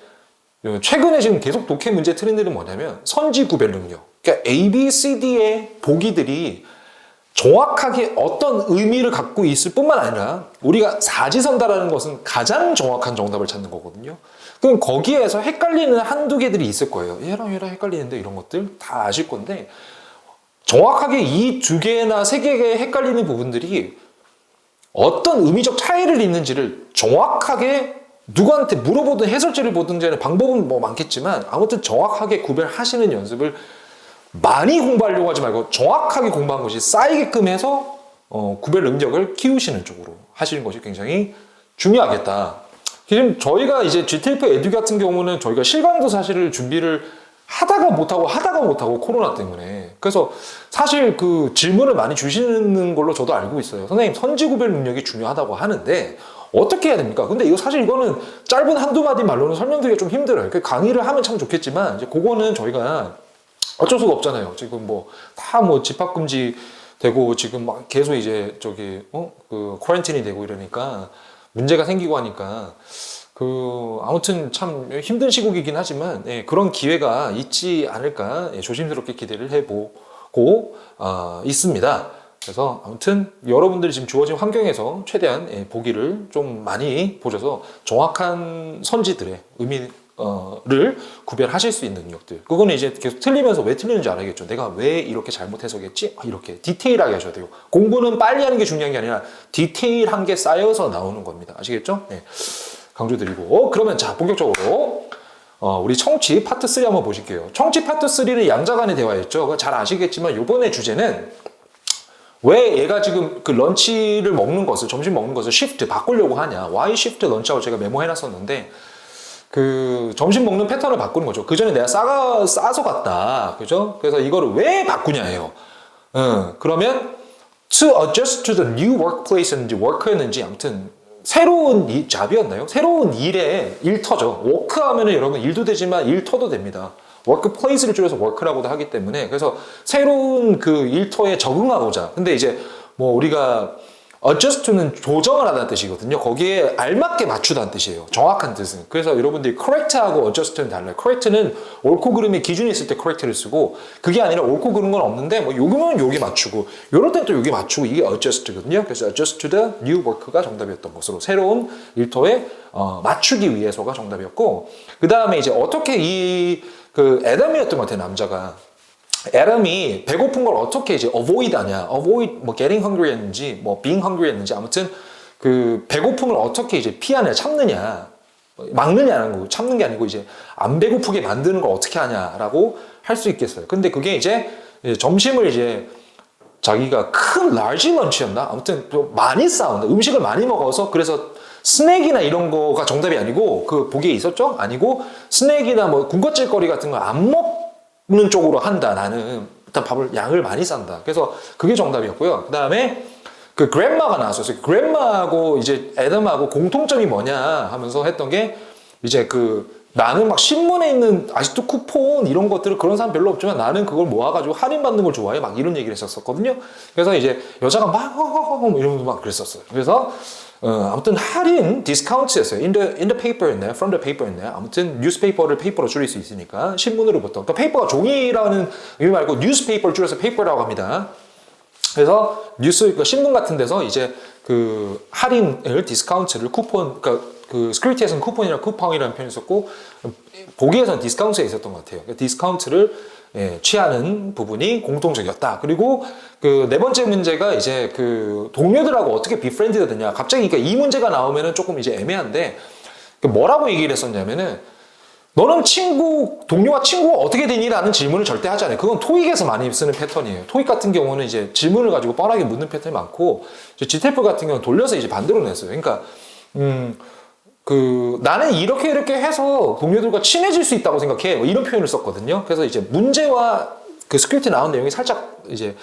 최근에 지금 계속 독해 문제 트렌드는 뭐냐면 선지 구별 능력. 그러니까 ABCD의 보기들이 정확하게 어떤 의미를 갖고 있을 뿐만 아니라 우리가 사지선다라는 것은 가장 정확한 정답을 찾는 거거든요. 그럼 거기에서 헷갈리는 한두 개들이 있을 거예요. 얘랑 헷갈리는데 이런 것들 다 아실 건데 정확하게 이 두 개나 세 개의 헷갈리는 부분들이 어떤 의미적 차이를 있는지를 정확하게 누구한테 물어보든 해설지를 보든지 방법은 뭐 많겠지만 아무튼 정확하게 구별하시는 연습을 많이 공부하려고 하지 말고 정확하게 공부한 것이 쌓이게끔 해서 구별 능력을 키우시는 쪽으로 하시는 것이 굉장히 중요하겠다. 지금 저희가 이제 GTF 에듀 같은 경우는 저희가 실강도 사실을 준비를 하다가 못하고 코로나 때문에 그래서 사실 그 질문을 많이 주시는 걸로 저도 알고 있어요. 선생님 선지 구별 능력이 중요하다고 하는데 어떻게 해야 됩니까? 근데 이거는 짧은 한두 마디 말로는 설명드리기가 좀 힘들어요. 강의를 하면 참 좋겠지만 이제 그거는 저희가 어쩔 수가 없잖아요. 지금 다 집합금지 되고 지금 막 계속 이제 그 쿼런틴이 되고 이러니까 문제가 생기고 하니까 아무튼 참 힘든 시국이긴 하지만 그런 기회가 있지 않을까 조심스럽게 기대를 해보고 있습니다. 그래서 아무튼 여러분들이 지금 주어진 환경에서 최대한 보기를 좀 많이 보셔서 정확한 선지들의 의미를 구별하실 수 있는 능력들. 그거는 이제 계속 틀리면서 왜 틀리는지 알아야겠죠. 내가 왜 이렇게 잘못 해석했지? 이렇게 디테일하게 하셔야 돼요. 공부는 빨리 하는 게 중요한 게 아니라 디테일한 게 쌓여서 나오는 겁니다. 아시겠죠? 네. 강조드리고 그러면 자 본격적으로 우리 청취 파트 3 한번 보실게요. 청취 파트 3는 양자간의 대화였죠. 잘 아시겠지만 이번에 주제는 왜 얘가 지금 그 런치를 먹는 것을 점심 먹는 것을 시프트 바꾸려고 하냐. Why shift 런치하고 제가 메모해놨었는데 그 점심 먹는 패턴을 바꾸는 거죠. 그 전에 내가 싸서 갔다. 그죠? 그래서 이거를 왜 바꾸냐예요. 그러면 to adjust to the new workplace였는지 work였는지 아무튼 새로운 잡이었나요? 새로운 일터죠. 워크 하면은 여러분 일도 되지만 일터도 됩니다. 워크플레이스를 줄여서 워크라고도 하기 때문에 그래서 새로운 그 일터에 적응하고자. 근데 이제 우리가 adjust는 조정을 하다는 뜻이거든요. 거기에 알맞게 맞추다는 뜻이에요. 정확한 뜻은. 그래서 여러분들이 correct하고 adjust는 달라요. correct는 옳고 그름의 기준이 있을 때 correct를 쓰고 그게 아니라 옳고 그른 건 없는데 요거면 요게 맞추고 요럴 땐 또 요게 맞추고 이게 adjust거든요. 그래서 adjust to the new work가 정답이었던 것으로 새로운 일터에 맞추기 위해서가 정답이었고 그 다음에 이제 어떻게 애덤이었던 것 같아요. 남자가. 애덤이 배고픈 걸 어떻게 이제 avoid 하냐. avoid getting hungry 했는지 being hungry 했는지 아무튼 그 배고픔을 어떻게 이제 피하냐, 참느냐, 막느냐는 거고, 참는 게 아니고 이제 안 배고프게 만드는 걸 어떻게 하냐라고 할 수 있겠어요. 근데 그게 이제 점심을 이제 자기가 큰 라지 런치였나? 아무튼 좀 많이 싸운다. 음식을 많이 먹어서 그래서 스낵이나 이런 거가 정답이 아니고 그 보기에 있었죠? 아니고 스낵이나 뭐 군것질거리 같은 거 안 먹는 쪽으로 한다. 나는 일단 밥을 양을 많이 싼다. 그래서 그게 정답이었고요. 그 다음에 그 그랜마가 나왔었어요. 그랜마하고 이제 애덤하고 공통점이 뭐냐 하면서 했던 게 이제 그 나는 막 신문에 있는 아직도 쿠폰 이런 것들을 그런 사람 별로 없지만 나는 그걸 모아가지고 할인받는 걸 좋아해. 막 이런 얘기를 했었거든요. 그래서 이제 여자가 막 이러면서 막 그랬었어요. 그래서 아무튼 할인 디스카운트였어요. in the paper였나요? from the paper였나요? 아무튼 뉴스페이퍼를 페이퍼로 줄일 수 있으니까 신문으로부터. 그러니까 페이퍼가 종이라는 의미 말고 뉴스페이퍼를 줄여서 페이퍼라고 합니다. 그래서 뉴스, 그러니까 신문 같은 데서 이제 그 할인을 디스카운트를 쿠폰, 그러니까 그 스크립트에서는 쿠폰이랑 쿠팡이라는 표현이 있었고 보기에서는 디스카운트에 있었던 것 같아요. 그러니까 디스카운트를 취하는 부분이 공통적이었다. 그리고 그 네 번째 문제가 이제 그 동료들하고 어떻게 비프렌드가 되냐. 갑자기 그러니까 이 문제가 나오면은 조금 이제 애매한데 뭐라고 얘기를 했었냐면은 너는 동료와 친구가 어떻게 되니? 라는 질문을 절대 하지 않아요. 그건 토익에서 많이 쓰는 패턴이에요. 토익 같은 경우는 이제 질문을 가지고 뻔하게 묻는 패턴이 많고, GTF 같은 경우는 돌려서 이제 반대로 냈어요. 그러니까, 나는 이렇게 해서 동료들과 친해질 수 있다고 생각해. 뭐 이런 표현을 썼거든요. 그래서 이제 문제와 그 스크립트에 나온 내용이 살짝 이제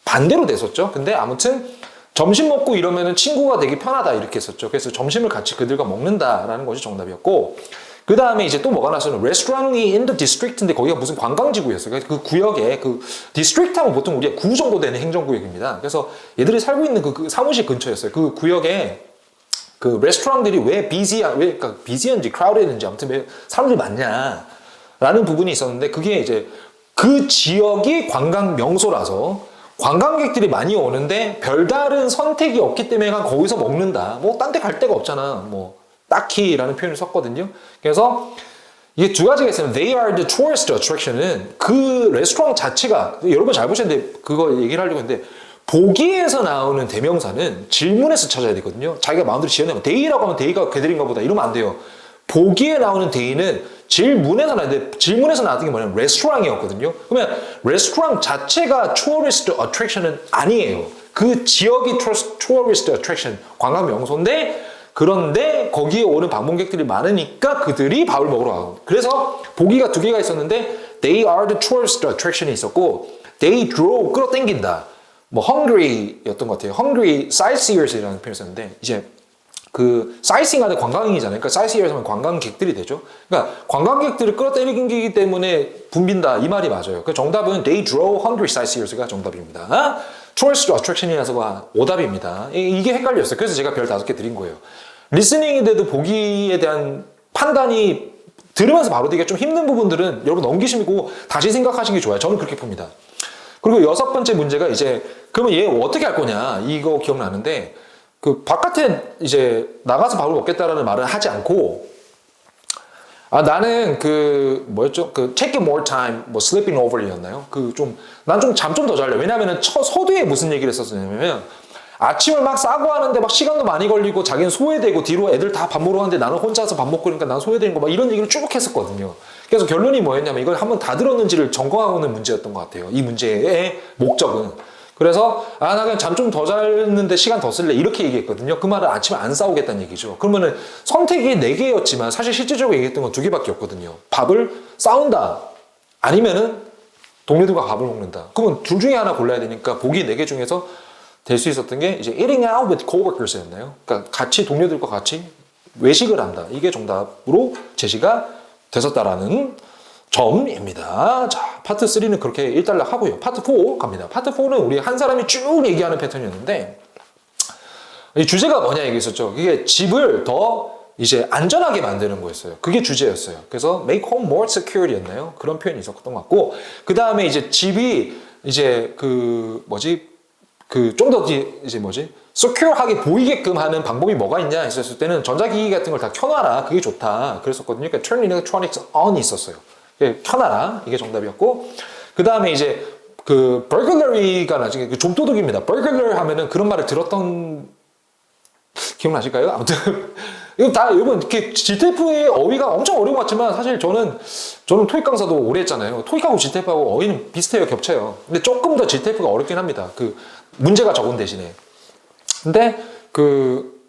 반대로 됐었죠. 근데 아무튼, 점심 먹고 이러면은 친구가 되게 편하다. 이렇게 했었죠. 그래서 점심을 같이 그들과 먹는다라는 것이 정답이었고, 그 다음에 이제 또 뭐가 나왔어요? 레스토랑이 in the district인데 거기가 무슨 관광지구였어요. 그 구역에 그 디스트릭트 하면 보통 우리가 구 정도 되는 행정구역입니다. 그래서 얘들이 살고 있는 그 사무실 근처였어요. 그 구역에 그 레스토랑들이 왜 그러니까 비지한지 크라우드했는지 아무튼 왜 사람들이 많냐라는 부분이 있었는데 그게 이제 그 지역이 관광 명소라서 관광객들이 많이 오는데 별다른 선택이 없기 때문에 그냥 거기서 먹는다. 뭐 딴 데 갈 데가 없잖아. 뭐 딱히라는 표현을 썼거든요. 그래서 이게 두 가지가 있어요. They are the tourist attraction은 그 레스토랑 자체가 여러분 잘 보셨는데 그거 얘기를 하려고 했는데 보기에서 나오는 대명사는 질문에서 찾아야 되거든요. 자기가 마음대로 지어내면 they라고 하면 they가 걔들인가 보다 이러면 안 돼요. 보기에 나오는 they는 질문에서 나왔는데 질문에서 나왔던 게 뭐냐면 레스토랑이었거든요. 그러면 레스토랑 자체가 tourist attraction은 아니에요. 그 지역이 tourist attraction 관광 명소인데 그런데 거기에 오는 방문객들이 많으니까 그들이 밥을 먹으러 가고 그래서 보기가 두 개가 있었는데 they are the tourist attraction이 있었고 they draw 끌어당긴다 뭐 hungry였던 것 같아요. hungry sightseers이라는 표현을 썼는데 이제 그 sightseeing하는 관광인이잖아요. 그러니까 sightseers 하면 관광객들이 되죠. 그러니까 관광객들을 끌어당기기 때문에 붐빈다 이 말이 맞아요. 그 정답은 they draw hungry sightseers가 정답입니다. tourist attraction이라서 오답입니다. 이게 헷갈렸어요. 그래서 제가 별 5개 드린 거예요. 리스닝인데도 보기에 대한 판단이 들으면서 바로 되기가 좀 힘든 부분들은 여러분 넘기시고 다시 생각하시는 게 좋아요. 저는 그렇게 봅니다. 그리고 6번째 문제가 이제 그러면 얘 어떻게 할 거냐 이거 기억나는데 그 바깥에 이제 나가서 밥을 먹겠다라는 말은 하지 않고 나는 그 뭐였죠? 그 take more time 뭐 sleeping over이었나요? 그 좀 난 좀 잠 좀 더 잘래. 왜냐면은 서두에 무슨 얘기를 했었냐면 아침을 막 싸고 하는데 막 시간도 많이 걸리고 자기는 소외되고 뒤로 애들 다 밥 먹으러 가는데 나는 혼자서 밥 먹고 그러니까 난 소외되는 거 막 이런 얘기를 쭉 했었거든요. 그래서 결론이 뭐였냐면 이걸 한번 다 들었는지를 점검하는 문제였던 것 같아요. 이 문제의 목적은. 그래서 나 그냥 잠 좀 더 잤는데 시간 더 쓸래 이렇게 얘기했거든요. 그 말은 아침에 안 싸우겠다는 얘기죠. 그러면은 선택이 4개였지만 사실 실질적으로 얘기했던 건 2개밖에 없거든요. 밥을 싸운다 아니면은 동료들과 밥을 먹는다. 그러면 둘 중에 하나 골라야 되니까 보기 4개 중에서 될 수 있었던 게 이제 eating out with coworkers였나요? 그러니까 같이 동료들과 같이 외식을 한다. 이게 정답으로 제시가 됐었다라는 점입니다. 자, 파트 3는 그렇게 일단락 하고요. 파트 4 갑니다. 파트 4는 우리 한 사람이 쭉 얘기하는 패턴이었는데 이 주제가 뭐냐 얘기했었죠. 이게 집을 더 이제 안전하게 만드는 거였어요. 그게 주제였어요. 그래서 make home more secure였나요? 그런 표현이 있었던 것 같고 그 다음에 이제 집이 이제 그 좀 더 이제 secure하게 보이게끔 하는 방법이 뭐가 있냐 했었을 때는 전자기기 같은 걸 다 켜놔라. 그게 좋다. 그랬었거든요. 그러니까 turn electronics on이 있었어요. 켜놔라. 이게 정답이었고 그 다음에 이제 그 burglary가 나중에 그 좀도둑입니다. burglar 하면은 그런 말을 들었던 기억나실까요? 아무튼 이거 다 여러분 이렇게 GTF의 어휘가 엄청 어려운 것 같지만 사실 저는 토익 강사도 오래 했잖아요. 토익하고 GTF하고 어휘는 비슷해요, 겹쳐요. 근데 조금 더 GTF가 어렵긴 합니다. 그 문제가 적은 대신에. 근데 그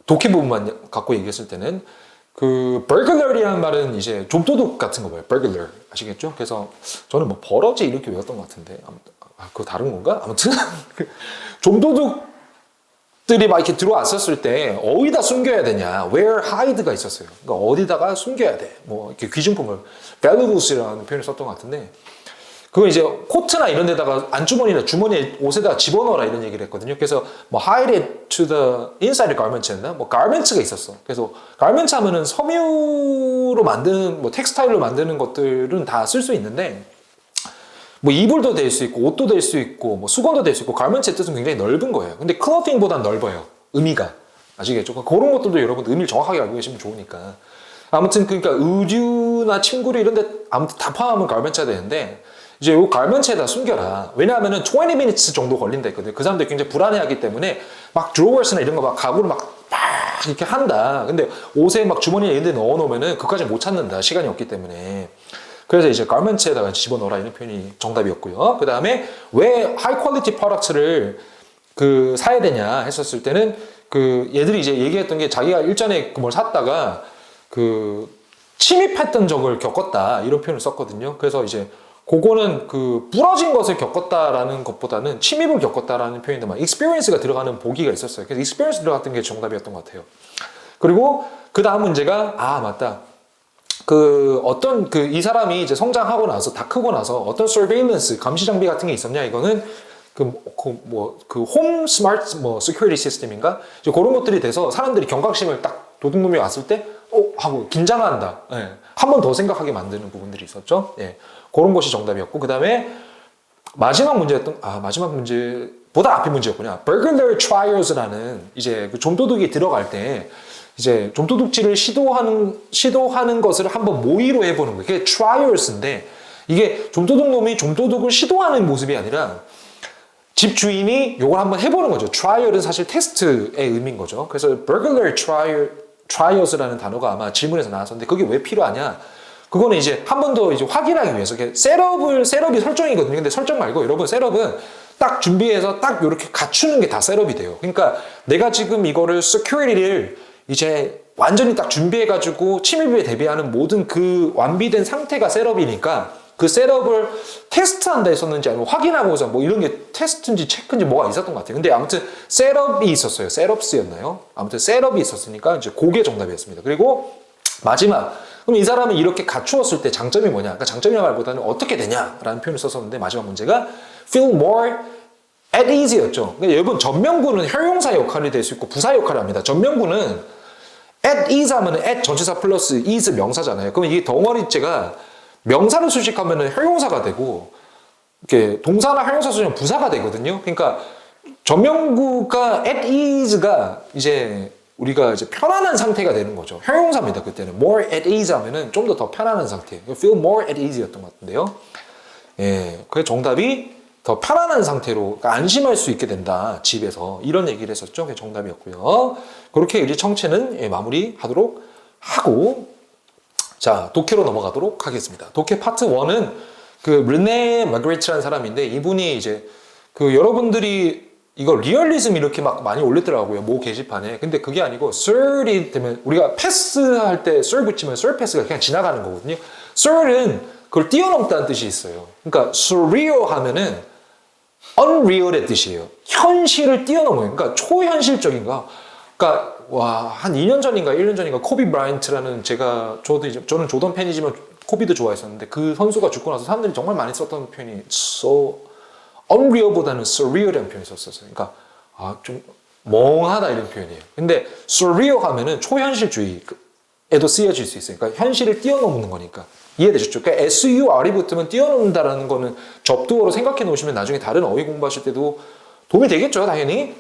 독해 부분만 갖고 얘기했을 때는 그 burglary라는 말은 이제 좀도둑 같은 거 봐요. burglar 아시겠죠? 그래서 저는 뭐 버러지 이렇게 외웠던 것 같은데 아무튼 그거 다른 건가? 아무튼 좀도둑들이 막 이렇게 들어왔었을 때 어디다 숨겨야 되냐? where hide가 있었어요. 그러니까 어디다가 숨겨야 돼. 뭐 이렇게 귀중품을 valuables라는 표현을 썼던 것 같은데 그거 이제 코트나 이런 데다가 안주머니나 주머니에 옷에다가 집어넣어라 이런 얘기를 했거든요. 그래서 뭐 hide it to the inside the garments였나? 뭐 garments가 있었어. 그래서 garments 하면은 섬유로 만드는 뭐 텍스타일로 만드는 것들은 다 쓸 수 있는데 뭐 이불도 될 수 있고 옷도 될 수 있고 뭐 수건도 될 수 있고 garments의 뜻은 굉장히 넓은 거예요. 근데 clothing보다는 넓어요. 의미가. 아시겠죠? 그런 것들도 여러분 의미를 정확하게 알고 계시면 좋으니까. 아무튼 그러니까 의류나 침구류 이런 데 아무튼 다 포함하면 garments가 되는데 이제 요 garments에다 숨겨라. 왜냐하면은 20 minutes 정도 걸린다 했거든요. 그 사람들이 굉장히 불안해하기 때문에 막 drawers나 이런 거 막 가구를 막 이렇게 한다. 근데 옷에 막 주머니에 이런 데 넣어놓으면은 그까지 못 찾는다. 시간이 없기 때문에. 그래서 이제 garments에다가 집어넣어라 이런 표현이 정답이었고요. 그 다음에 왜 high quality products를 그 사야 되냐 했었을 때는 그 얘들이 이제 얘기했던 게 자기가 일전에 뭘 샀다가 그 침입했던 적을 겪었다 이런 표현을 썼거든요. 그래서 이제 그거는 그 부러진 것을 겪었다라는 것보다는 침입을 겪었다라는 표현인데 막 experience가 들어가는 보기가 있었어요. 그래서 experience 들어갔던 게 정답이었던 것 같아요. 그리고 그 다음 문제가 맞다. 그 어떤 그 이 사람이 이제 성장하고 나서 다 크고 나서 어떤 surveillance 감시 장비 같은 게 있었냐 이거는 그 홈 스마트 뭐 security 시스템인가 이제 그런 것들이 돼서 사람들이 경각심을 딱 도둑놈이 왔을 때 하고 긴장한다. 예. 한 번 더 생각하게 만드는 부분들이 있었죠. 예. 그런 것이 정답이었고 그 다음에 마지막 문제보다 앞에 문제였구나. burglar trials라는 이제 그 좀도둑이 들어갈 때 이제 좀도둑질을 시도하는 것을 한번 모의로 해보는 거예요. 그게 trials인데 이게 좀도둑놈이 좀도둑을 시도하는 모습이 아니라 집 주인이 이걸 한번 해보는 거죠. trial은 사실 테스트의 의미인 거죠. 그래서 burglar trials라는 단어가 아마 질문에서 나왔었는데 그게 왜 필요하냐? 그거는 이제 한 번 더 이제 확인하기 위해서 셋업이 설정이거든요. 근데 설정 말고 여러분 셋업은 딱 준비해서 딱 이렇게 갖추는 게 다 셋업이 돼요. 그러니까 내가 지금 이거를 security를 이제 완전히 딱 준비해가지고 침입에 대비하는 모든 그 완비된 상태가 셋업이니까 그 셋업을 테스트한다 했었는지 아니면 확인하고서 뭐 이런 게 테스트인지 체크인지 뭐가 있었던 것 같아요. 근데 아무튼 셋업이 있었어요. 셋업스였나요? 아무튼 셋업이 있었으니까 이제 그게 정답이었습니다. 그리고 마지막 그럼 이 사람이 이렇게 갖추었을 때 장점이 뭐냐? 그러니까 장점이란 말보다는 어떻게 되냐라는 표현을 썼었는데 마지막 문제가 feel more at ease였죠. 그러니까 여러분 전명구는 형용사 역할이 될 수 있고 부사 역할을 합니다. 전명구는 at ease 하면 at 전치사 플러스 is 명사잖아요. 그럼 이게 덩어리째가 명사를 수식하면 형용사가 되고 이렇게 동사나 형용사 수식하면 부사가 되거든요. 그러니까 전명구가 at ease가 이제 우리가 이제 편안한 상태가 되는 거죠. 형용사입니다. 그때는 more at ease 하면은 좀 더 편안한 상태. feel more at ease였던 것 같은데요. 예, 그 정답이 더 편안한 상태로 그러니까 안심할 수 있게 된다. 집에서 이런 얘기를 했었죠. 그게 정답이었고요. 그렇게 우리 청체는 마무리하도록 하고 자 독해로 넘어가도록 하겠습니다. 독해 파트 1은 그 르네 마그리트라는 사람인데 이분이 이제 그 여러분들이 이거 리얼리즘 이렇게 막 많이 올렸더라고요. 모 게시판에. 근데 그게 아니고 sir이 되면 우리가 패스할 때 sir 붙이면 sir 패스가 그냥 지나가는 거거든요. sir은 그걸 뛰어넘다는 뜻이 있어요. 그러니까 surreal 하면은 unreal의 뜻이에요. 현실을 뛰어넘어요. 그러니까 초현실적인가. 그러니까 한 2년 전인가 1년 전인가 코비 브라이언트라는 저는 조던 팬이지만 코비도 좋아했었는데 그 선수가 죽고 나서 사람들이 정말 많이 썼던 표현이 so unreal보다는 surreal이라는 표현을 썼었어요. 그러니까 좀 멍하다 이런 표현이에요. 근데 surreal 하면은 초현실주의에도 쓰여질 수 있어요. 그러니까 현실을 뛰어넘는 거니까 이해되셨죠? 그러니까 sur이 붙으면 뛰어넘는다라는 거는 접두어로 생각해 놓으시면 나중에 다른 어휘 공부하실 때도 도움이 되겠죠, 당연히.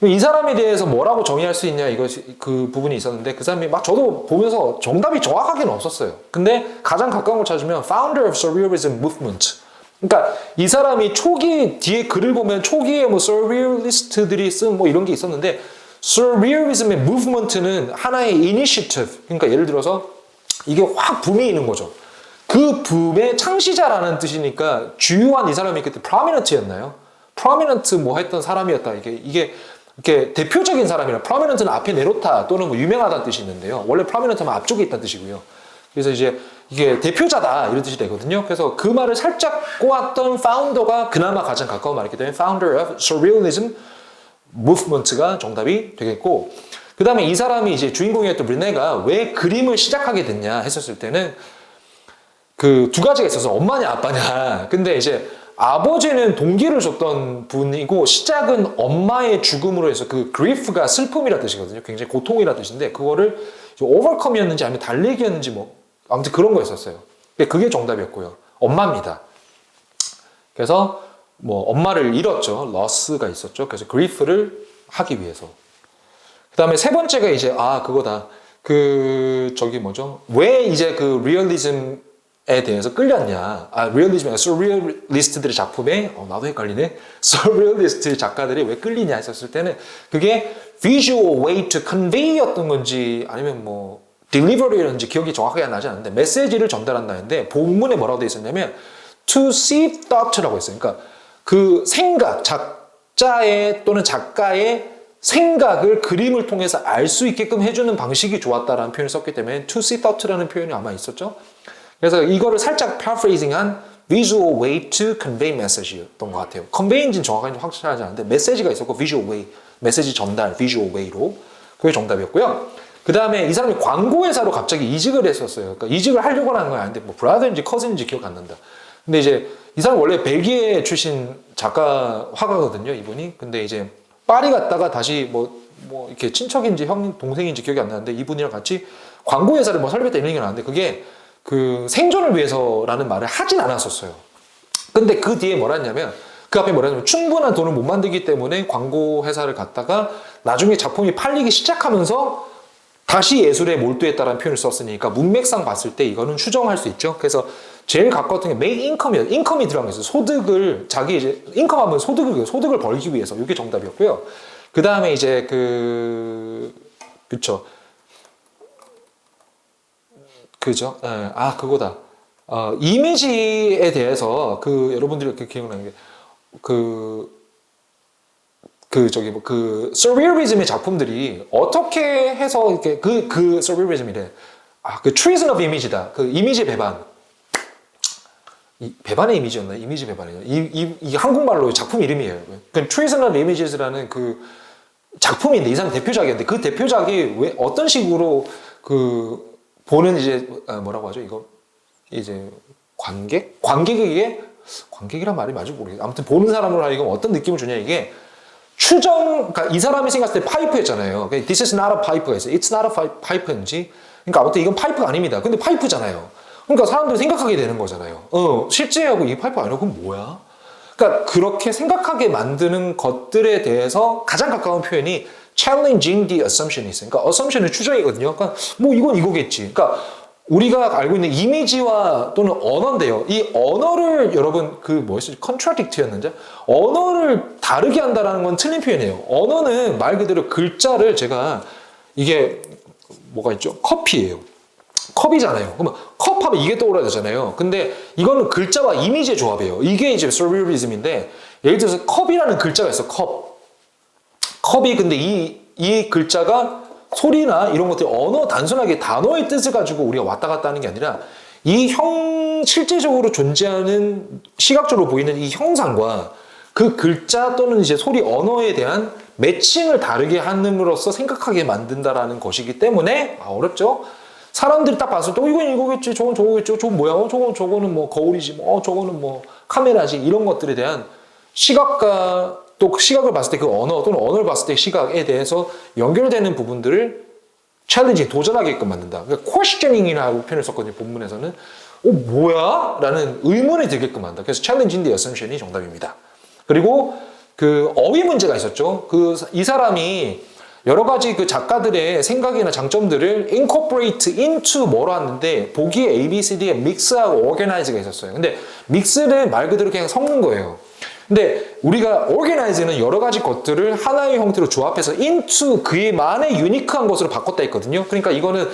이 사람에 대해서 뭐라고 정의할 수 있냐 이것이 그 부분이 있었는데 그 사람이 막 저도 보면서 정답이 정확하게는 없었어요. 근데 가장 가까운 걸 찾으면 founder of surrealism movement. 그러니까 이 사람이 초기 뒤에 글을 보면 초기에 뭐 surrealist들이 쓴 뭐 이런 게 있었는데 surrealism의 movement는 하나의 initiative. 그러니까 예를 들어서 이게 확 붐이 있는 거죠. 그 붐의 창시자라는 뜻이니까 주요한 이 사람이 그때 prominent였나요? prominent 뭐 했던 사람이었다. 이게 이렇게 대표적인 사람이라 prominent는 앞에 내놓다 또는 뭐 유명하다는 뜻이 있는데요. 원래 prominent는 앞쪽에 있다는 뜻이고요. 그래서 이제 이게 대표자다 이런 뜻이 되거든요. 그래서 그 말을 살짝 꼬았던 파운더가 그나마 가장 가까운 말이기 때문에 founder of surrealism movement가 정답이 되겠고, 그 다음에 이 사람이 이제 주인공이었던 르네가 왜 그림을 시작하게 됐냐 했었을 때는 그 두 가지가 있어서 엄마냐 아빠냐. 근데 이제 아버지는 동기를 줬던 분이고 시작은 엄마의 죽음으로 해서 그 grief가 슬픔이라 뜻이거든요. 굉장히 고통이라 뜻인데 그거를 overcome이었는지 아니면 달래기였는지 뭐 아무튼 그런 거였었어요. 그게 정답이었고요. 엄마입니다. 그래서 뭐 엄마를 잃었죠. loss가 있었죠. 그래서 grief를 하기 위해서. 그 다음에 세 번째가 이제 그거다. 저기 뭐죠? 왜 이제 그 리얼리즘에 대해서 끌렸냐? 리얼리즘이 surrealist들의 작품에 나도 헷갈리네. surrealist 작가들이 왜 끌리냐 했었을 때는 그게 visual way to convey였던 건지 아니면 뭐 delivery였는지 기억이 정확하게 안 나지 않는데 메시지를 전달한다는데 본문에 뭐라고 되어 있었냐면 to see thought라고 했어요. 그러니까 그 생각, 작자의 또는 작가의 생각을 그림을 통해서 알 수 있게끔 해주는 방식이 좋았다라는 표현을 썼기 때문에 to see thought라는 표현이 아마 있었죠. 그래서 이거를 살짝 paraphrasing한 visual way to convey message였던 것 같아요. convey인지는 정확하게 확실하지 않은데 메시지가 있었고 visual way, 메시지 전달, visual way로 그게 정답이었고요. 그 다음에 이 사람이 광고회사로 갑자기 이직을 했었어요. 그러니까 이직을 하려고 하는 건 아닌데 뭐 브라더인지 커즌인지 기억 안 난다. 근데 이제 이 사람 원래 벨기에 출신 작가 화가거든요, 이분이. 근데 이제 파리 갔다가 다시 뭐 이렇게 친척인지 형 동생인지 기억이 안 나는데 이분이랑 같이 광고 회사를 뭐 설립했다 이런 게 나왔는데 그게 그 생존을 위해서라는 말을 하진 않았었어요. 근데 그 뒤에 뭐라 했냐면 그 앞에 뭐라 했냐면 충분한 돈을 못 만들기 때문에 광고 회사를 갔다가 나중에 작품이 팔리기 시작하면서 다시 예술에 몰두했다라는 표현을 썼으니까 문맥상 봤을 때 이거는 추정할 수 있죠. 그래서 제일 가까웠던 게 메인 인컴이에요. 인컴이 들어간 거였어요. 소득을 자기 이제 인컴하면 소득을 벌기 위해서 이게 정답이었고요. 그 다음에 이제 그죠? 예, 그거다. 이미지에 대해서 여러분들이 이렇게 기억나는 게 surrealism의 작품들이 어떻게 해서 이렇게 surrealism이래. treason of image다. 그 이미지 배반. 배반의 이미지였나? 이미지 배반이에요. 이 한국말로 작품 이름이에요. 그 treason of images라는 그 작품인데 이 사람 대표작이었는데 그 대표작이 왜 어떤 식으로 보는 이제 뭐라고 하죠? 이거 이제 관객이란 말이 맞을지 모르겠어요. 아무튼 보는 사람으로 하여금 어떤 느낌을 주냐 이게 그러니까 이 사람이 생각했을 때 파이프였잖아요. This is not a pipe가 있어요. It's not a pipe인지. 그러니까 아무튼 이건 파이프가 아닙니다. 근데 파이프잖아요. 그러니까 사람들이 생각하게 되는 거잖아요. 실제하고 이 파이프 아니라 그건 뭐야? 그러니까 그렇게 생각하게 만드는 것들에 대해서 가장 가까운 표현이 challenging the assumption이 있어요. 그러니까 assumption은 추정이거든요. 그러니까 뭐 이건 이거겠지. 그러니까 우리가 알고 있는 이미지와 또는 언어인데요. 이 언어를 여러분 contradict였는지 언어를 다르게 한다라는 건 틀린 표현이에요. 언어는 말 그대로 글자를 이게 뭐가 있죠? 컵이에요. 컵이잖아요. 그러면 컵하면 이게 떠올라야 되잖아요. 근데 이거는 글자와 이미지의 조합이에요. 이게 이제 surrealism인데 예를 들어서 컵이라는 글자가 있어. 컵이 근데 이 글자가 소리나 이런 것들이 단순하게 단어의 뜻을 가지고 우리가 왔다 갔다 하는 게 아니라 실제적으로 존재하는 시각적으로 보이는 이 형상과 그 글자 또는 이제 소리 언어에 대한 매칭을 다르게 함으로써 생각하게 만든다라는 것이기 때문에 어렵죠? 사람들이 딱 봤을 때 이건 이거겠지, 저건 저거겠지, 저건 뭐야, 저거는 뭐 거울이지, 저거는 뭐 카메라지 이런 것들에 대한 시각과 또 시각을 봤을 때 그 언어 또는 언어를 봤을 때 시각에 대해서 연결되는 부분들을 챌린징, 도전하게끔 만든다. 그러니까 questioning이라고 표현을 썼거든요. 본문에서는 뭐야? 라는 의문이 들게끔 만든다. 그래서 challenging the assumption이 정답입니다. 그리고 어휘 문제가 있었죠. 이 사람이 여러 가지 작가들의 생각이나 장점들을 incorporate into 뭐로 하는데 보기에 A, B, C, D에 mix하고 organize가 있었어요. 근데 mix는 말 그대로 그냥 섞는 거예요. 근데 우리가 organize는 여러 가지 것들을 하나의 형태로 조합해서 into 그의만의 유니크한 것으로 바꿨다 했거든요. 그러니까 이거는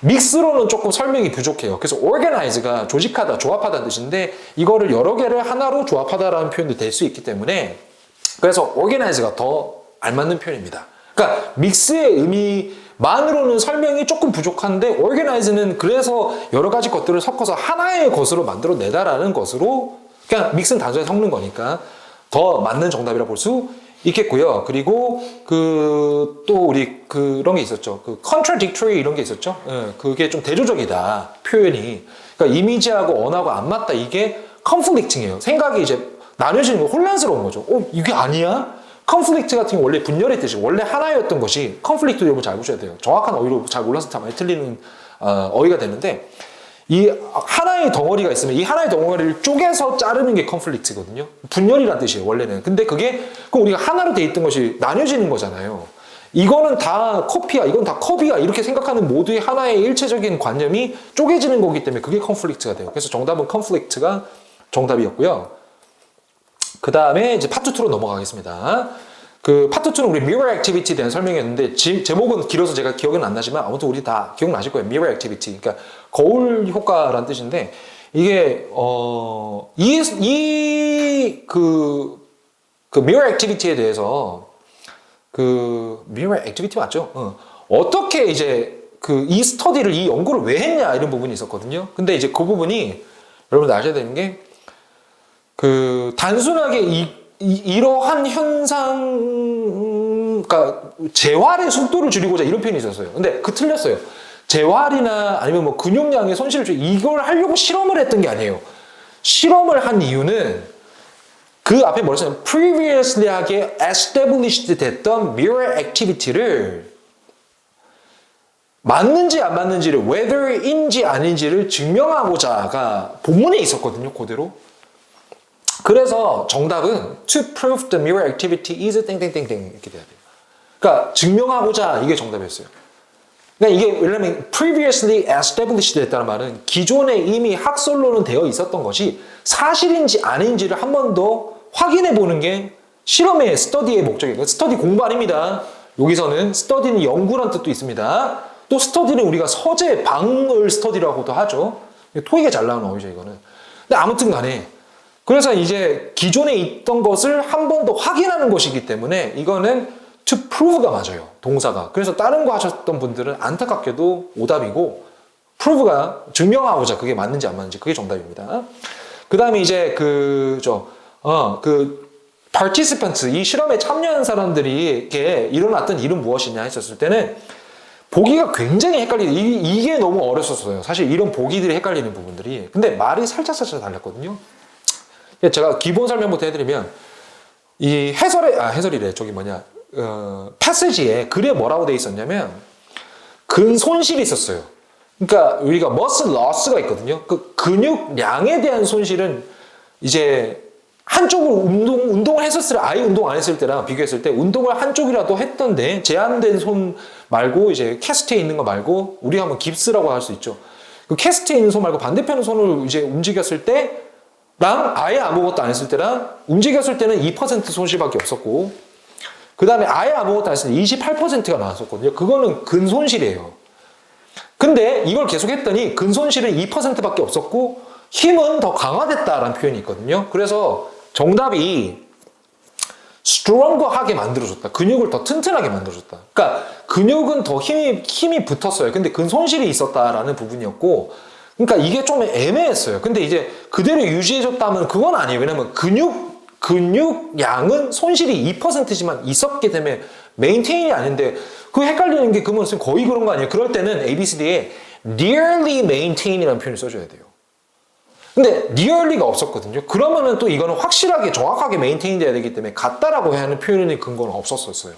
믹스로는 조금 설명이 부족해요. 그래서 organize가 조직하다, 조합하다는 뜻인데 이거를 여러 개를 하나로 조합하다라는 표현도 될 수 있기 때문에 그래서 organize가 더 알맞는 표현입니다. 그러니까 믹스의 의미만으로는 설명이 조금 부족한데 organize는 그래서 여러 가지 것들을 섞어서 하나의 것으로 만들어내다라는 것으로 그냥 믹스는 단순히 섞는 거니까 더 맞는 정답이라 볼 수 있겠고요. 그리고 또 우리 그런 게 있었죠. contradictory 이런 게 있었죠. 그게 좀 대조적이다 표현이. 그러니까 이미지하고 언어하고 안 맞다 이게 conflicting이에요. 생각이 이제 나뉘어지는 거 혼란스러운 거죠. 이게 아니야? conflict 같은 게 원래 분열의 뜻이 원래 하나였던 것이 conflict도 여러분 잘 보셔야 돼요. 정확한 어휘로 잘 몰라서 다 많이 틀리는 어휘가 되는데 이 하나의 덩어리가 있으면 이 하나의 덩어리를 쪼개서 자르는 게 컨플릭트거든요. 분열이란 뜻이에요, 원래는. 근데 그게 우리가 하나로 돼 있던 것이 나뉘어지는 거잖아요. 이거는 다 커피야, 이건 다 컵이야 이렇게 생각하는 모두의 하나의 일체적인 관념이 쪼개지는 거기 때문에 그게 컨플릭트가 돼요. 그래서 정답은 컨플릭트가 정답이었고요. 그 다음에 이제 파트 2로 넘어가겠습니다. 파트 2는 우리 mirror activity에 대한 설명이었는데 제목은 길어서 제가 기억은 안 나지만 아무튼 우리 다 기억나실 거예요. mirror activity. 그러니까 거울 효과라는 뜻인데 이게 mirror activity에 대해서 mirror activity 맞죠? 어떻게 이제 이 스터디를 이 연구를 왜 했냐 이런 부분이 있었거든요. 근데 이제 그 부분이 여러분들 아셔야 되는 게 단순하게 이러한 현상, 그러니까 재활의 속도를 줄이고자 이런 표현이 있었어요. 근데 틀렸어요. 재활이나 아니면 뭐 근육량의 손실을 이걸 하려고 실험을 했던 게 아니에요. 실험을 한 이유는 그 앞에 뭐라 했어요? previously하게 established 됐던 mirror activity를 맞는지 안 맞는지를 whether인지 아닌지를 증명하고자가 본문에 있었거든요. 그대로. 그래서 정답은 to prove the mirror activity is 땡땡땡땡 이렇게 돼야 돼요. 그러니까 증명하고자 이게 정답이었어요. 그러니까 이게 왜냐면 previously established 됐다는 말은 기존에 이미 학설로는 되어 있었던 것이 사실인지 아닌지를 한 번 더 확인해 보는 게 실험의 스터디의 목적이에요. 스터디 공부 아닙니다. 여기서는 스터디는 연구란 뜻도 있습니다. 또 스터디는 우리가 서재 방을 스터디라고도 하죠. 토익에 잘 나오는 어휘죠 이거는. 근데 아무튼 간에 그래서 이제 기존에 있던 것을 한 번 더 확인하는 것이기 때문에 이거는 to prove가 맞아요. 동사가. 그래서 다른 거 하셨던 분들은 안타깝게도 오답이고 prove가 증명하고자 그게 맞는지 안 맞는지 그게 정답입니다. 그 다음에 이제 participants 이 실험에 참여한 사람들이 일어났던 일은 무엇이냐 했었을 때는 보기가 굉장히 헷갈리는 이게 너무 어렸었어요. 사실 이런 보기들이 헷갈리는 부분들이. 근데 말이 살짝 달랐거든요. 제가 기본 설명부터 해드리면 이 해설이래 패시지에 글에 뭐라고 돼 있었냐면 근손실이 있었어요. 그러니까 우리가 muscle loss가 있거든요. 근육량에 대한 손실은 이제 한쪽으로 운동을 했었을 때 아예 운동 안 했을 때랑 비교했을 때 운동을 한쪽이라도 했던데 제한된 손 말고 이제 캐스트에 있는 거 말고 우리 한번 깁스라고 할 수 있죠. 캐스트에 있는 손 말고 반대편 손을 이제 움직였을 때 랑 아예 아무것도 안 했을 때랑 움직였을 때는 2% 손실밖에 없었고 그 다음에 아예 아무것도 안 했을 때 28%가 나왔었거든요. 그거는 근손실이에요. 근데 이걸 계속 했더니 근손실은 2%밖에 없었고 힘은 더 강화됐다라는 표현이 있거든요. 그래서 정답이 stronger하게 만들어줬다. 근육을 더 튼튼하게 만들어줬다. 그러니까 근육은 더 힘이 붙었어요. 근데 근손실이 있었다라는 부분이었고 그러니까 이게 좀 애매했어요. 근데 이제 그대로 유지해줬다면 그건 아니에요. 왜냐면 근육량은 손실이 2%지만 있었기 때문에 메인테인이 아닌데 헷갈리는 게 그러면 거의 그런 거 아니에요. 그럴 때는 ABCD에 nearly maintain이라는 표현을 써줘야 돼요. 근데 nearly가 없었거든요. 그러면은 또 이거는 확실하게 정확하게 메인테인 돼야 되기 때문에 같다라고 하는 표현의 근거는 없었어요.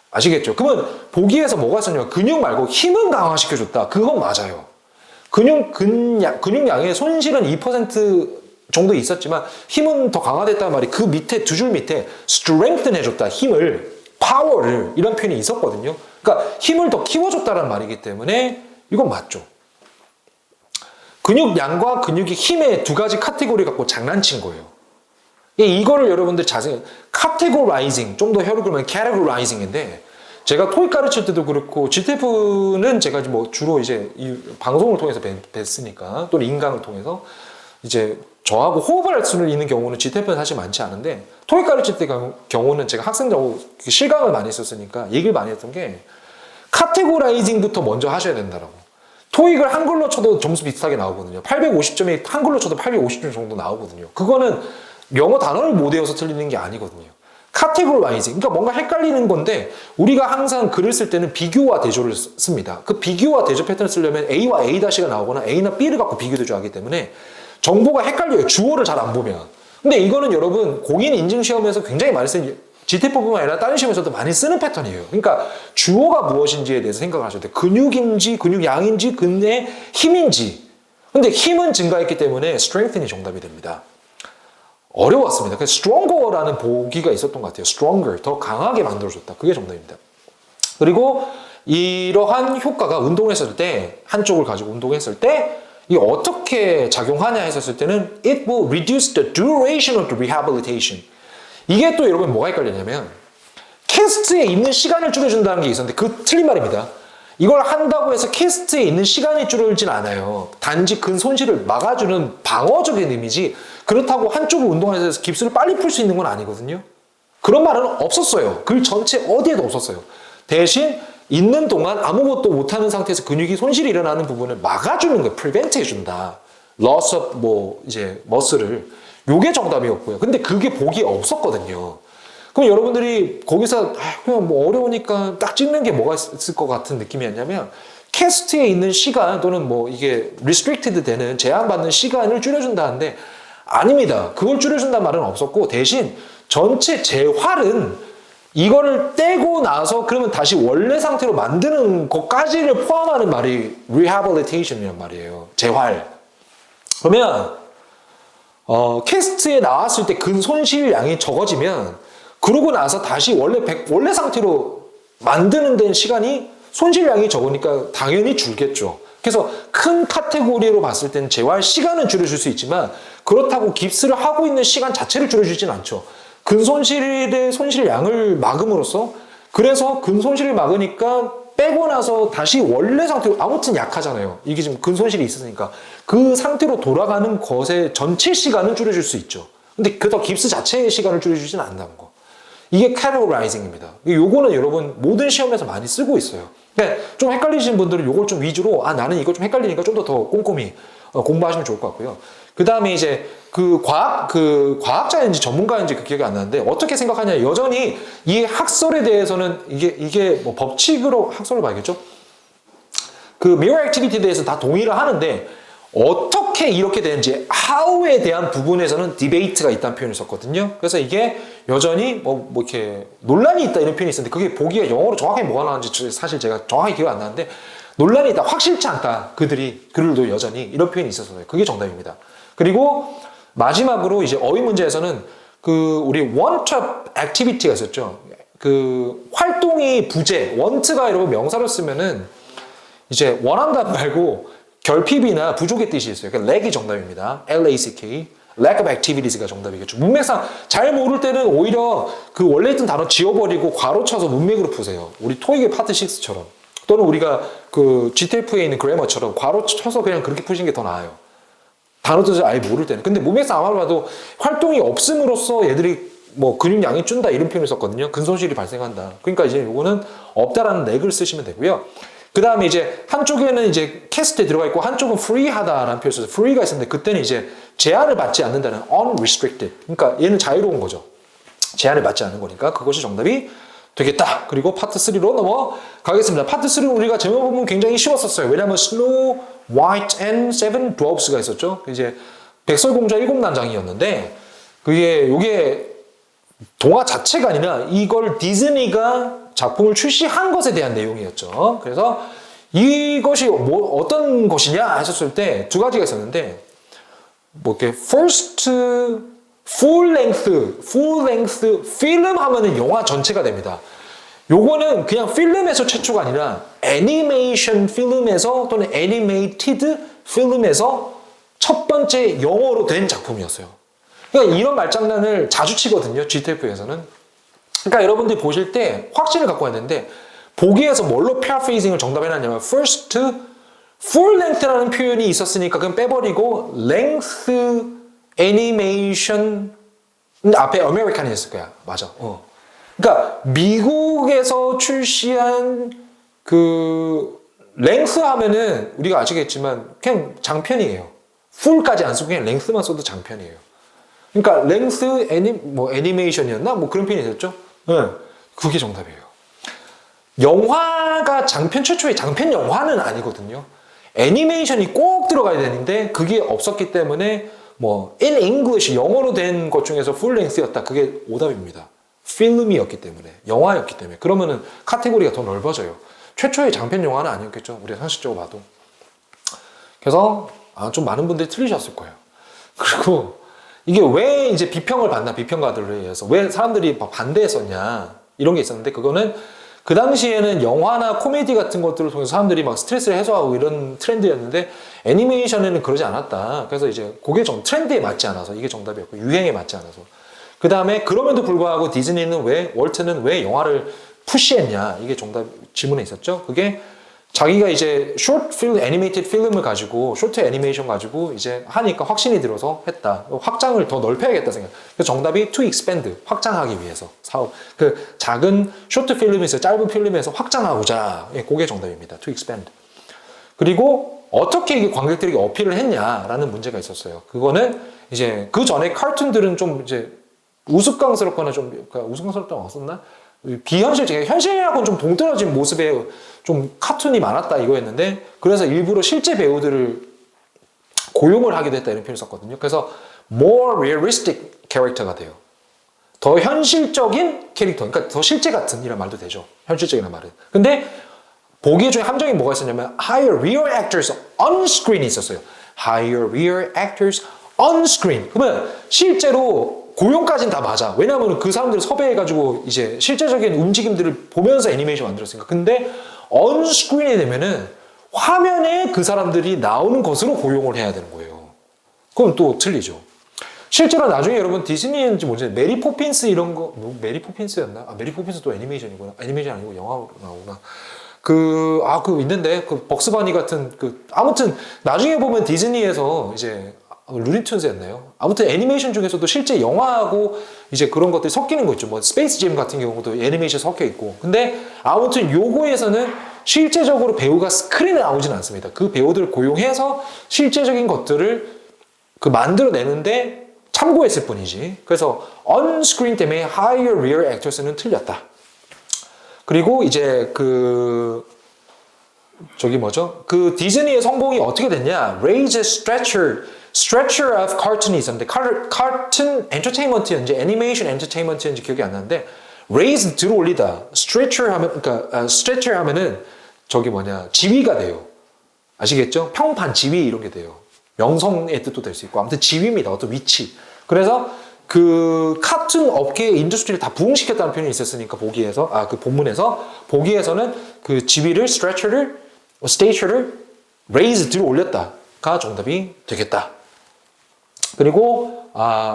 아시겠죠? 그러면 보기에서 뭐가 있었냐면 근육 말고 힘은 강화시켜줬다. 그건 맞아요. 근육량의 손실은 2% 정도 있었지만 힘은 더 강화됐다는 말이 그 밑에 두 줄 밑에 strengthen 해줬다. 힘을, power를 이런 표현이 있었거든요. 그러니까 힘을 더 키워줬다는 말이기 때문에 이건 맞죠. 근육량과 근육이 힘의 두 가지 카테고리 갖고 장난친 거예요. 이거를 여러분들 자세히 categorizing, 좀 더 혀를 그러면 categorizing인데 제가 토익 가르칠 때도 그렇고 GTF는 제가 뭐 주로 이제 이 방송을 통해서 뵀으니까 또는 인강을 통해서 이제 저하고 호흡을 할 수 있는 경우는 GTF는 사실 많지 않은데 토익 가르칠 때 경우는 제가 학생들하고 실강을 많이 했었으니까 얘기를 많이 했던 게 카테고라이징부터 먼저 하셔야 된다라고. 토익을 한글로 쳐도 점수 비슷하게 나오거든요. 850점이 한글로 쳐도 850점 정도 나오거든요. 그거는 영어 단어를 못 외워서 틀리는 게 아니거든요. 카테고라이징, 그러니까 뭔가 헷갈리는 건데 우리가 항상 글을 쓸 때는 비교와 대조를 씁니다. 그 비교와 대조 패턴을 쓰려면 A와 A-가 나오거나 A나 B를 갖고 비교 대조하기 때문에 정보가 헷갈려요. 주어를 잘 안 보면. 근데 이거는 여러분 공인인증시험에서 굉장히 많이 쓰는 GTF뿐만 아니라 다른 시험에서도 많이 쓰는 패턴이에요. 그러니까 주어가 무엇인지에 대해서 생각을 하셔야 돼요. 근육인지 근육량인지 근의 힘인지. 근데 힘은 증가했기 때문에 strengthen이 정답이 됩니다. 어려웠습니다. 그래서 stronger라는 보기가 있었던 것 같아요. stronger, 더 강하게 만들어줬다. 그게 정답입니다. 그리고 이러한 효과가 운동했을 때, 한쪽을 가지고 운동했을 때 이게 어떻게 작용하냐 했었을 때는 it will reduce the duration of the rehabilitation. 이게 또 여러분 뭐가 헷갈리냐면 캐스트에 있는 시간을 줄여준다는 게 있었는데 그 틀린 말입니다. 이걸 한다고 해서 캐스트에 있는 시간이 줄어들진 않아요. 단지 근 손실을 막아주는 방어적인 의미지 그렇다고 한쪽을 운동해서 깁스를 빨리 풀 수 있는 건 아니거든요. 그런 말은 없었어요. 글 전체 어디에도 없었어요. 대신 있는 동안 아무것도 못하는 상태에서 근육이 손실이 일어나는 부분을 막아주는 거예요. prevent 해준다. loss of 이제 muscle을. 요게 정답이었고요. 근데 그게 보기에 없었거든요. 그럼 여러분들이 거기서 그냥 뭐 어려우니까 딱 찍는 게 뭐가 있을 것 같은 느낌이었냐면 캐스트에 있는 시간 또는 뭐 이게 restricted 되는 제한받는 시간을 줄여준다는데 아닙니다. 그걸 줄여준다는 말은 없었고 대신 전체 재활은 이거를 떼고 나서 그러면 다시 원래 상태로 만드는 것까지를 포함하는 말이 rehabilitation이란 말이에요. 재활. 그러면 캐스트에 나왔을 때 근 손실량이 적어지면 그러고 나서 다시 원래 상태로 만드는 데는 시간이 손실량이 적으니까 당연히 줄겠죠. 그래서 큰 카테고리로 봤을 때는 재활 시간은 줄여줄 수 있지만 그렇다고 깁스를 하고 있는 시간 자체를 줄여주진 않죠. 근손실의 손실량을 막음으로써 그래서 근손실을 막으니까 빼고 나서 다시 원래 상태로 아무튼 약하잖아요. 이게 지금 근손실이 있으니까 그 상태로 돌아가는 것의 전체 시간은 줄여줄 수 있죠. 근데 그렇다고 깁스 자체의 시간을 줄여주진 않는다는 거. 이게 categorizing입니다. 요거는 여러분 모든 시험에서 많이 쓰고 있어요. 그러니까 좀 헷갈리시는 분들은 요걸 좀 위주로 나는 이거 좀 헷갈리니까 좀 더 꼼꼼히 공부하시면 좋을 것 같고요. 그 다음에 이제 과학자인지 전문가인지 그 기억이 안 나는데 어떻게 생각하냐 여전히 이 학설에 대해서는 이게 뭐 법칙으로 학설을 봐야겠죠? 그 mirror activity에 대해서 다 동의를 하는데 어떻게 이렇게 되는지 how에 대한 부분에서는 디베이트가 있다는 표현을 썼거든요. 그래서 이게 여전히 뭐 이렇게 논란이 있다 이런 표현이 있었는데 그게 보기가 영어로 정확하게 뭐가 나왔는지 사실 제가 정확히 기억이 안 나는데 논란이 있다, 확실치 않다. 글도 여전히 이런 표현이 있었어요. 그게 정답입니다. 그리고 마지막으로 이제 어휘 문제에서는 우리 want activity가 있었죠. 활동이 부재, want가 여러분 명사로 쓰면은 이제 원한다 말고 결핍이나 부족의 뜻이 있어요. 그러니까 lack이 정답입니다. L-A-C-K. lack of activities가 정답이겠죠. 문맥상 잘 모를 때는 오히려 그 원래 있던 단어 지워버리고 괄호 쳐서 문맥으로 푸세요. 우리 토익의 파트 6처럼. 또는 우리가 GTF에 있는 그래머처럼 괄호 쳐서 그냥 그렇게 푸시는 게 더 나아요. 단어 뜻을 아예 모를 때는. 근데 문맥상 아무리 봐도 활동이 없음으로써 얘들이 뭐 근육량이 준다 이런 표현을 썼거든요. 근손실이 발생한다. 그러니까 이제 요거는 없다라는 렉을 쓰시면 되고요. 그 다음에 이제 한쪽에는 이제 캐스트에 들어가 있고 한쪽은 free하다라는 표현을 써서 free가 있었는데 그때는 이제 제한을 받지 않는다는 unrestricted. 그러니까 얘는 자유로운 거죠. 제한을 받지 않는 거니까 그것이 정답이 되겠다. 그리고 파트 3로 넘어가겠습니다. 파트 3는 우리가 제목 보면 굉장히 쉬웠었어요. 왜냐하면 Snow White and Seven Dwarfs가 있었죠. 이제 백설공주와 7난장이었는데 요게 동화 자체가 아니라 이걸 디즈니가 작품을 출시한 것에 대한 내용이었죠. 그래서 이것이 어떤 것이냐 하셨을 때 두 가지가 있었는데 이렇게 first full length 필름 하면은 영화 전체가 됩니다. 요거는 그냥 필름에서 최초가 아니라 애니메이션 필름에서 또는 애니메이티드 필름에서 첫 번째 영어로 된 작품이었어요. 그러니까 이런 말장난을 자주 치거든요. GTF에서는. 그러니까 여러분들이 보실 때 확신을 갖고 왔는데 보기에서 뭘로 paraphrasing을 정답해놨냐면 first full length라는 표현이 있었으니까 그건 빼버리고 length animation 앞에 American이 있을 거야. 맞아. 그러니까 미국에서 출시한 그 length 하면은 우리가 아시겠지만 그냥 장편이에요. full까지 안 쓰고 그냥 length만 써도 장편이에요. 그러니까 length 애니메이션이었나? 뭐 그런 표현이 있었죠? 네. 그게 정답이에요. 영화가 장편 최초의 장편 영화는 아니거든요. 애니메이션이 꼭 들어가야 되는데 그게 없었기 때문에 뭐 in English 영어로 된 것 중에서 full length였다. 그게 오답입니다. 필름이었기 때문에 영화였기 때문에 그러면은 카테고리가 더 넓어져요. 최초의 장편 영화는 아니었겠죠. 우리가 상식적으로 봐도. 그래서 좀 많은 분들이 틀리셨을 거예요. 그리고 이게 왜 이제 비평을 받나 비평가들에 의해서 왜 사람들이 반대했었냐 이런 게 있었는데 그거는 그 당시에는 영화나 코미디 같은 것들을 통해서 사람들이 막 스트레스를 해소하고 이런 트렌드였는데 애니메이션에는 그러지 않았다. 그래서 이제 그게 트렌드에 맞지 않아서 이게 정답이었고 유행에 맞지 않아서 그 다음에 그럼에도 불구하고 디즈니는 월트는 왜 영화를 푸시했냐 이게 정답 질문에 있었죠. 그게 자기가 이제 애니메이티드 필름을 가지고 쇼트 애니메이션 가지고 이제 하니까 확신이 들어서 했다. 확장을 더 넓혀야겠다 생각. 그래서 정답이 to expand 확장하기 위해서 사업 그 작은 쇼트 필름에서 짧은 필름에서 확장하고자 그게 정답입니다. to expand. 그리고 어떻게 이게 관객들에게 어필을 했냐라는 문제가 있었어요. 그거는 이제 그 전에 카툰들은 좀 이제 우스꽝스럽거나 좀 그러니까 우스꽝스럽다고 썼나? 비현실적인 현실하고는 좀 동떨어진 모습의 좀 카툰이 많았다 이거였는데 그래서 일부러 실제 배우들을 고용을 하게 됐다 이런 표현을 썼거든요. 그래서 more realistic character가 돼요. 더 현실적인 캐릭터, 그러니까 더 실제 같은 이란 말도 되죠. 현실적이라는 말은. 근데 보기 중에 함정이 뭐가 있었냐면 hire real actors on screen이 있었어요. hire real actors on screen. 그러면 실제로 고용까지는 다 맞아. 왜냐하면 그 사람들을 섭외해가지고 이제 실제적인 움직임들을 보면서 애니메이션 만들었으니까. 근데 언스크린이 되면은 화면에 그 사람들이 나오는 것으로 고용을 해야 되는 거예요. 그럼 또 틀리죠. 실제로 나중에 여러분 디즈니인지 모르겠는데 메리 포핀스 이런 거 메리 포핀스였나? 메리 포핀스도 애니메이션이구나. 애니메이션 아니고 영화로 나오구나. 그 있는데 그 벅스바니 같은 아무튼 나중에 보면 디즈니에서 이제 루니툰즈였나요? 아무튼 애니메이션 중에서도 실제 영화하고 이제 그런 것들이 섞이는 거 있죠. 뭐 스페이스 잼 같은 경우도 애니메이션 섞여 있고. 근데 아무튼 요거에서는 실제적으로 배우가 스크린에 나오진 않습니다. 그 배우들을 고용해서 실제적인 것들을 만들어내는데 참고했을 뿐이지. 그래서 on screen 때문에 hire real actors는 틀렸다. 그리고 이제 그 디즈니의 성공이 어떻게 됐냐? Raise stretcher of cartoon이 있었는데 cartoon entertainment였는지 애니메이션 엔터테인먼트였는지 기억이 안 나는데 raise 들어 올리다 stretcher 하면은 지위가 돼요. 아시겠죠? 평판 지위 이런 게 돼요. 명성의 뜻도 될 수 있고 아무튼 지위입니다. 어떤 위치. 그래서 그 카툰 업계의 인더스트리를 다 부흥시켰다는 표현이 있었으니까 그 보기에서는 그 지위를 stature를 raise 들어 올렸다가 정답이 되겠다. 그리고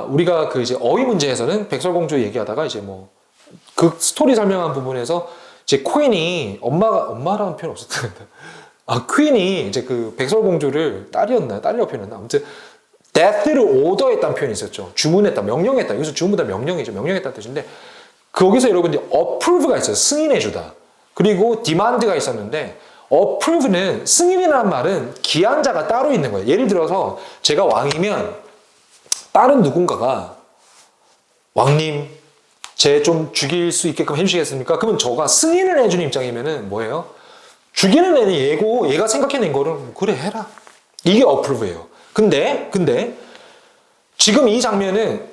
우리가 그 이제 어휘 문제에서는 백설공주 얘기하다가 이제 그 스토리 설명한 부분에서 이제 퀸이 엄마라는 표현 없었는데 퀸이 이제 그 백설공주를 딸이라고 표현했나? 아무튼 death를 order했다는 표현이 있었죠. 주문했다, 명령했다. 여기서 주문보다 명령이죠. 명령했다는 뜻인데 거기서 여러분들이 approve가 있어요. 승인해주다. 그리고 demand가 있었는데 approve는 승인이라는 말은 기한자가 따로 있는 거예요. 예를 들어서 제가 왕이면 다른 누군가가 왕님 쟤 좀 죽일 수 있게끔 해주시겠습니까? 그러면 저가 승인을 해주는 입장이면은 뭐예요? 죽이는 애는 얘고 얘가 생각해낸 거를 그래 해라. 이게 approve예요. 근데 지금 이 장면은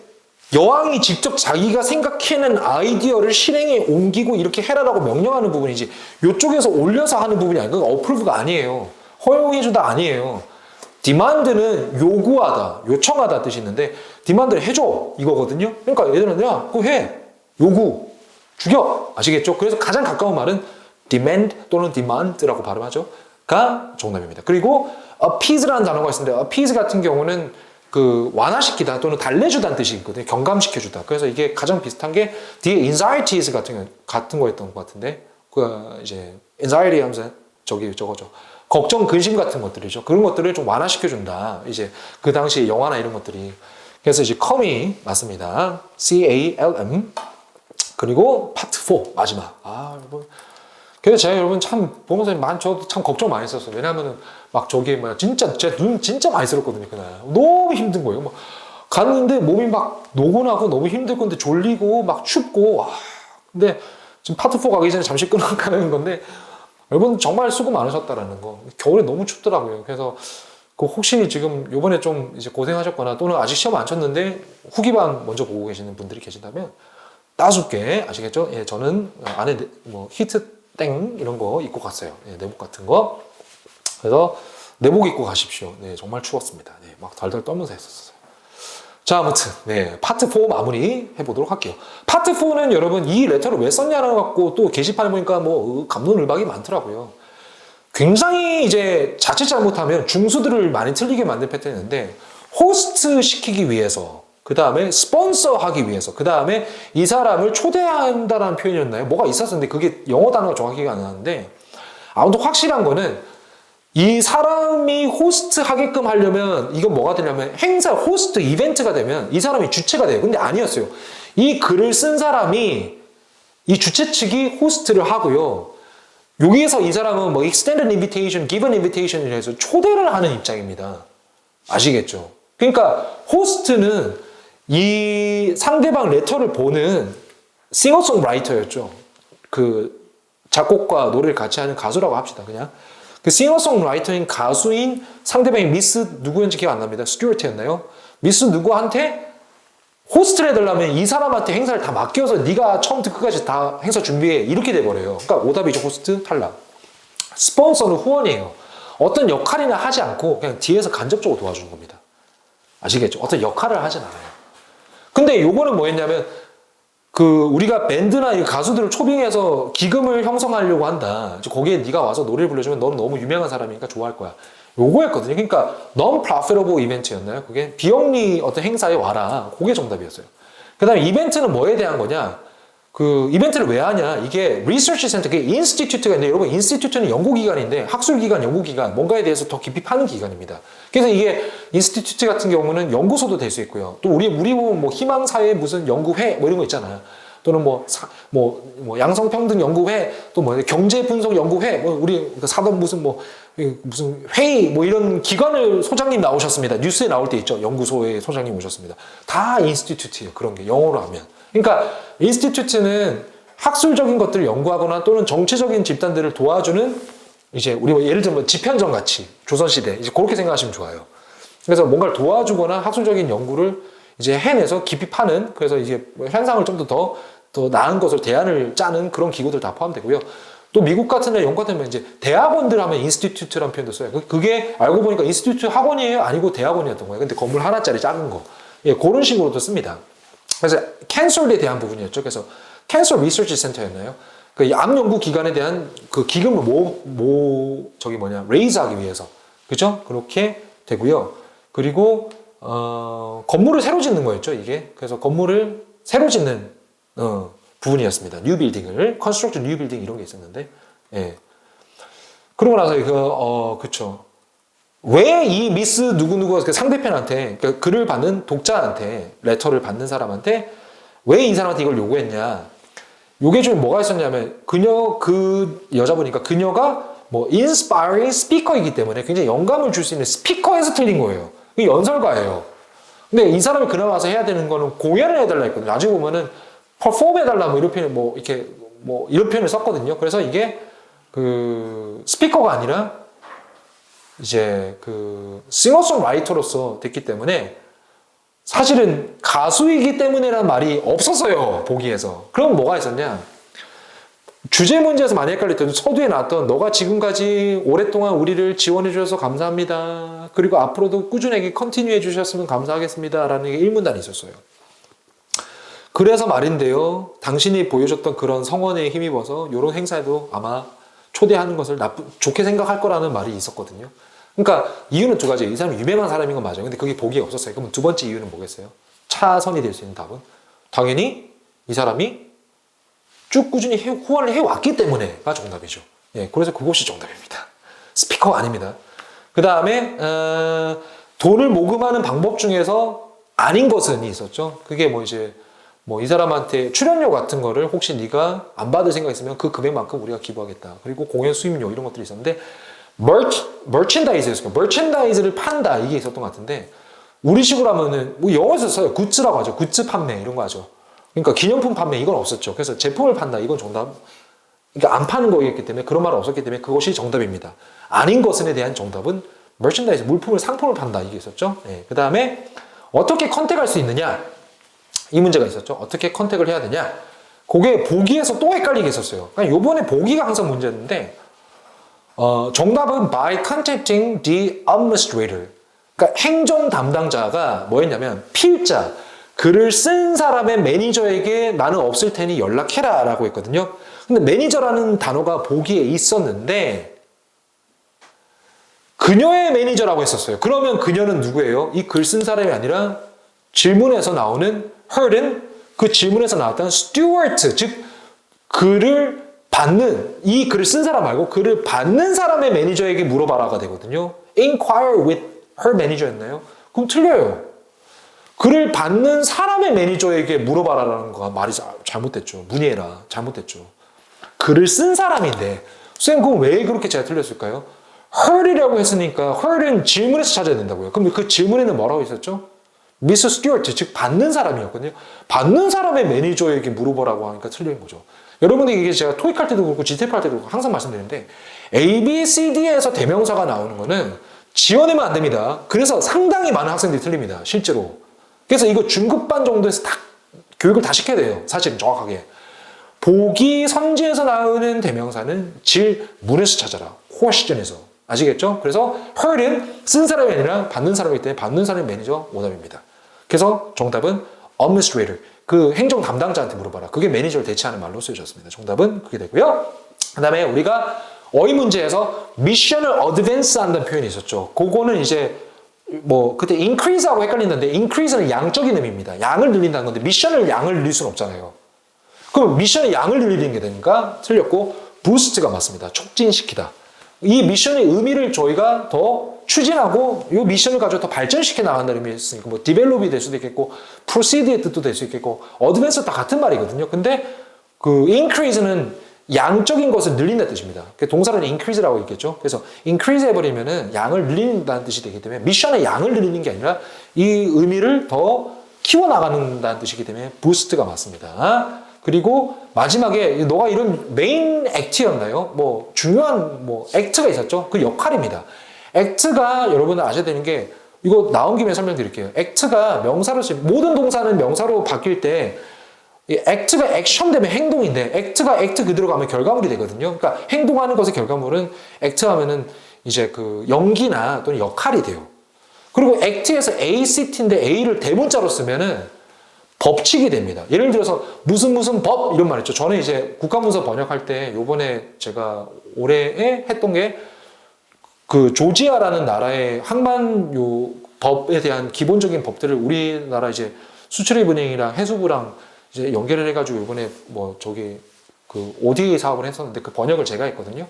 여왕이 직접 자기가 생각해낸 아이디어를 실행에 옮기고 이렇게 해라라고 명령하는 부분이지 이쪽에서 올려서 하는 부분이 아니고 그건 approve가 아니에요. 허용해주다 아니에요. demand는 요구하다, 요청하다 뜻이 있는데 demand를 해줘 이거거든요. 그러니까 얘들은 야 그거 해, 요구, 죽여 아시겠죠? 그래서 가장 가까운 말은 demand 또는 demand라고 발음하죠. 가 정답입니다. 그리고 appease라는 단어가 있는데 appease 같은 경우는 그 완화시키다 또는 달래주다는 뜻이 있거든요. 경감시켜주다. 그래서 이게 가장 비슷한 게 뒤에 anxieties 같은 거였던 것 같은데 그 이제 anxiety 하면서 저거죠. 걱정, 근심 같은 것들이죠. 그런 것들을 좀 완화시켜준다. 이제 그 당시 영화나 이런 것들이. 그래서 이제 calm이 맞습니다. CALM. 그리고 파트 4 마지막. 여러분. 그래서 제가 여러분 참 보면서 저도 참 걱정 많이 했었어요. 왜냐하면은 막 저기 뭐야 진짜 제 눈 진짜 많이 쓸었거든요 그날. 너무 힘든 거예요. 막 갔는데 몸이 막 노곤하고 너무 힘들고 근데 졸리고 막 춥고 근데 지금 파트 4 가기 전에 잠시 끊어가는 건데 여러분 정말 수고 많으셨다라는 거. 겨울에 너무 춥더라고요. 그래서 그 혹시 지금 요번에 좀 이제 고생하셨거나 또는 아직 시험 안 쳤는데 후기반 먼저 보고 계시는 분들이 계신다면 따숩게 아시겠죠? 예, 저는 안에 뭐 히트 땡 이런 거 입고 갔어요. 예, 내복 같은 거. 그래서 내복 입고 가십시오. 네, 정말 추웠습니다. 네, 막 덜덜 떨면서 했었어요. 자, 아무튼 네, 파트 4 마무리 해보도록 할게요. 파트 4는 여러분 이 레터를 왜 썼냐라고 갖고 또 게시판에 보니까 뭐 갑론을박이 많더라고요. 굉장히 이제 자칫 잘못하면 중수들을 많이 틀리게 만든 패턴인데 호스트 시키기 위해서 그 다음에 스폰서 하기 위해서 그 다음에 이 사람을 초대한다라는 표현이었나요? 뭐가 있었는데 그게 영어 단어가 정확히가 안 나는데 아무튼 확실한 거는 이 사람이 호스트 하게끔 하려면 이건 뭐가 되냐면 행사 호스트 이벤트가 되면 이 사람이 주체가 돼요. 근데 아니었어요. 이 글을 쓴 사람이 이 주최 측이 호스트를 하고요. 여기에서 이 사람은 뭐 extended invitation, given invitation이라 해서 초대를 하는 입장입니다. 아시겠죠? 그러니까 호스트는 이 상대방 레터를 보는 싱어송라이터였죠. 그 작곡과 노래를 같이 하는 가수라고 합시다. 그냥 그 싱어송라이터인 가수인 상대방이 미스 누구였는지 기억 안 납니다. 스튜어트였나요? 미스 누구한테 호스트를 해달라면 이 사람한테 행사를 다 맡겨서 네가 처음부터 끝까지 다 행사 준비해 이렇게 돼버려요. 그러니까 오답이죠. 호스트 탈락. 스폰서는 후원이에요. 어떤 역할이나 하지 않고 그냥 뒤에서 간접적으로 도와주는 겁니다. 아시겠죠? 어떤 역할을 하진 않아요. 근데 요거는 뭐였냐면 그 우리가 밴드나 이 가수들을 초빙해서 기금을 형성하려고 한다. 거기에 네가 와서 노래를 불러주면 너는 너무 유명한 사람이니까 좋아할 거야. 요거였거든요. 그러니까 non-profitable 이벤트였나요? 그게 비영리 어떤 행사에 와라. 그게 정답이었어요. 그 다음에 이벤트는 뭐에 대한 거냐? 그 이벤트를 왜 하냐? 이게 리서치 센터, 그게 인스티튜트가 있는데 여러분 인스티튜트는 연구기관인데 학술기관, 연구기관, 뭔가에 대해서 더 깊이 파는 기관입니다. 그래서 이게 인스티튜트 같은 경우는 연구소도 될 수 있고요. 또 우리 보면 뭐 희망사회 무슨 연구회 뭐 이런 거 있잖아요. 또는 뭐 양성평등 연구회, 또 뭐 경제분석 연구회, 뭐 우리 사던 무슨 회의 뭐 이런 기관을 소장님 나오셨습니다. 뉴스에 나올 때 있죠. 연구소의 소장님 오셨습니다. 다 인스티튜트예요. 그런 게 영어로 하면. 그러니까 인스티튜트는 학술적인 것들을 연구하거나 또는 정치적인 집단들을 도와주는 이제 우리 예를 들면 집현전 같이 조선시대 이제 그렇게 생각하시면 좋아요. 그래서 뭔가를 도와주거나 학술적인 연구를 이제 해내서 깊이 파는 그래서 이제 현상을 좀 더 나은 것을 대안을 짜는 그런 기구들 다 포함되고요. 또 미국 같은 데 영국 같은 데 이제 대학원들 하면 인스티튜트라는 표현도 써요. 그게 알고 보니까 인스티튜트 학원이에요? 아니고 대학원이었던 거예요. 근데 건물 하나짜리 작은 거. 예, 그런 식으로도 씁니다. 그래서 캔서에 대한 부분이었죠. 그래서 캔서 리서치 센터였나요? 그 암 연구 기관에 대한 그 기금을 레이즈하기 위해서. 그죠? 그렇게 되고요. 그리고 건물을 새로 짓는 거였죠, 이게. 그래서 건물을 새로 짓는 부분이었습니다. 뉴 빌딩을 컨스트럭트 뉴 빌딩 이런 게 있었는데, 예. 그러고 나서 그쵸. 왜 이 미스 누구누구가 상대편한테 그러니까 글을 받는 독자한테 레터를 받는 사람한테 왜 이 사람한테 이걸 요구했냐? 요게 좀 뭐가 있었냐면 그 여자보니까 그녀가 뭐 inspiring 스피커이기 때문에 굉장히 영감을 줄 수 있는 스피커에서 틀린 거예요. 이게 연설가예요. 근데 이 사람이 그날 와서 해야 되는 거는 공연을 해달라 했거든요. 나중에 보면은 퍼폼 해달라 뭐 이런 표현 이런 표현을 썼거든요. 그래서 이게 그 스피커가 아니라 이제 그 싱어송라이터로서 됐기 때문에 사실은 가수이기 때문에라는 말이 없었어요. 보기에서. 그럼 뭐가 있었냐? 주제 문제에서 많이 헷갈릴 때도 서두에 나왔던 너가 지금까지 오랫동안 우리를 지원해 주셔서 감사합니다. 그리고 앞으로도 꾸준하게 컨티뉴 해 주셨으면 감사하겠습니다. 라는 게 1문단이 있었어요. 그래서 말인데요. 당신이 보여줬던 그런 성원에 힘입어서 이런 행사에도 아마 초대하는 것을 좋게 생각할 거라는 말이 있었거든요. 그러니까 이유는 두 가지. 이 사람이 유명한 사람인 건 맞아요. 근데 그게 보기에 없었어요. 그러면 두 번째 이유는 뭐겠어요? 차선이 될 수 있는 답은? 당연히 이 사람이 쭉 꾸준히 후원을 해왔기 때문에가 정답이죠. 예, 그래서 그것이 정답입니다. 스피커가 아닙니다. 그 다음에 돈을 모금하는 방법 중에서 아닌 것은 있었죠. 그게 뭐 이제 뭐 이 사람한테 출연료 같은 거를 혹시 네가 안 받을 생각 있으면 그 금액만큼 우리가 기부하겠다. 그리고 공연 수입료 이런 것들이 있었는데 머천다이즈였어요. 머천다이즈를 판다 이게 있었던 것 같은데 우리식으로 하면은 뭐 영어에서 써요. 굿즈라고 하죠. 굿즈 판매 이런 거 하죠. 그러니까 기념품 판매 이건 없었죠. 그래서 제품을 판다 이건 정답. 그러니까 안 파는 거였기 때문에 그런 말은 없었기 때문에 그것이 정답입니다. 아닌 것에 대한 정답은 머천다이즈 물품을 상품을 판다 이게 있었죠. 네. 그 다음에 어떻게 컨택할 수 있느냐 이 문제가 있었죠. 어떻게 컨택을 해야 되냐 그게 보기에서 또 헷갈리게 했었어요. 그러니까 요번에 보기가 항상 문제였는데 정답은 by contacting the administrator. 그러니까 행정 담당자가 뭐였냐면 필자 글을 쓴 사람의 매니저에게 나는 없을 테니 연락해라 라고 했거든요. 근데 매니저라는 단어가 보기에 있었는데 그녀의 매니저라고 했었어요. 그러면 그녀는 누구예요? 이 글 쓴 사람이 아니라 질문에서 나오는 her는 그 질문에서 나왔던 steward, 즉 글을 받는 이 글을 쓴 사람 말고 글을 받는 사람의 매니저에게 물어봐라가 되거든요. inquire with her manager였나요? 그럼 틀려요. 글을 받는 사람의 매니저에게 물어봐라라는 거가 말이 잘못됐죠. 문의해라. 잘못됐죠. 글을 쓴 사람인데 선생님 그럼 왜 그렇게 제가 틀렸을까요? her이라고 했으니까 her는 질문에서 찾아야 된다고요. 그럼 그 질문에는 뭐라고 있었죠? Mr. Stewart, 즉 받는 사람이었거든요. 받는 사람의 매니저에게 물어보라고 하니까 틀린 거죠. 여러분들 이게 제가 토익 할 때도 그렇고 GTF 할 때도 그렇고 항상 말씀드리는데 A, B, C, D에서 대명사가 나오는 거는 지어내면 안 됩니다. 그래서 상당히 많은 학생들이 틀립니다. 실제로. 그래서 이거 중급반 정도에서 딱 교육을 다 시켜야 돼요. 사실은 정확하게. 보기 선지에서 나오는 대명사는 질문에서 찾아라. question에서. 아시겠죠? 그래서 her는 쓴 사람이 아니라 받는 사람이기 때문에 받는 사람이 매니저 오답입니다. 그래서 정답은 administrator. 그 행정 담당자한테 물어봐라. 그게 매니저를 대체하는 말로 쓰여졌습니다. 정답은 그게 되고요. 그 다음에 우리가 어휘 문제에서 미션을 어드밴스 한다는 표현이 있었죠. 그거는 이제 뭐 그때 increase하고 헷갈리는데 increase는 양적인 의미입니다. 양을 늘린다는 건데 미션을 양을 늘릴 수는 없잖아요. 그럼 미션의 양을 늘리는 게 되니까 틀렸고 boost가 맞습니다. 촉진시키다. 이 미션의 의미를 저희가 더 추진하고 이 미션을 가지고 더 발전시켜 나간다는 의미가 있으니까 뭐 develop이 될 수도 있겠고 proceed의 뜻도 될 수 있겠고 advance 다 같은 말이거든요. 근데 그 increase는 양적인 것을 늘린다는 뜻입니다. 동사로는 increase라고 있겠죠. 그래서 increase 해버리면은 양을 늘린다는 뜻이 되기 때문에 미션의 양을 늘리는 게 아니라 이 의미를 더 키워나가는다는 뜻이기 때문에 boost가 맞습니다. 그리고 마지막에 너가 이런 메인 액트였나요? 뭐 중요한 뭐 액트가 있었죠. 그 역할입니다. 액트가 여러분들 아셔야 되는 게 이거 나온 김에 설명드릴게요. 액트가 명사로 모든 동사는 명사로 바뀔 때 이 액트가 액션 되면 행동인데 액트가 액트 그대로 가면 결과물이 되거든요. 그러니까 행동하는 것의 결과물은 액트 하면은 이제 그 연기나 또는 역할이 돼요. 그리고 액트에서 ACT인데 A를 대문자로 쓰면은 법칙이 됩니다. 예를 들어서 무슨 법 이런 말 있죠. 저는 이제 국가문서 번역할 때 요번에 제가 올해에 했던 게 그 조지아라는 나라의 항만 요 법에 대한 기본적인 법들을 우리나라 이제 수출입은행이랑 해수부랑 이제 연결을 해가지고 이번에 뭐 저기 그 ODA 사업을 했었는데 그 번역을 제가 했거든요.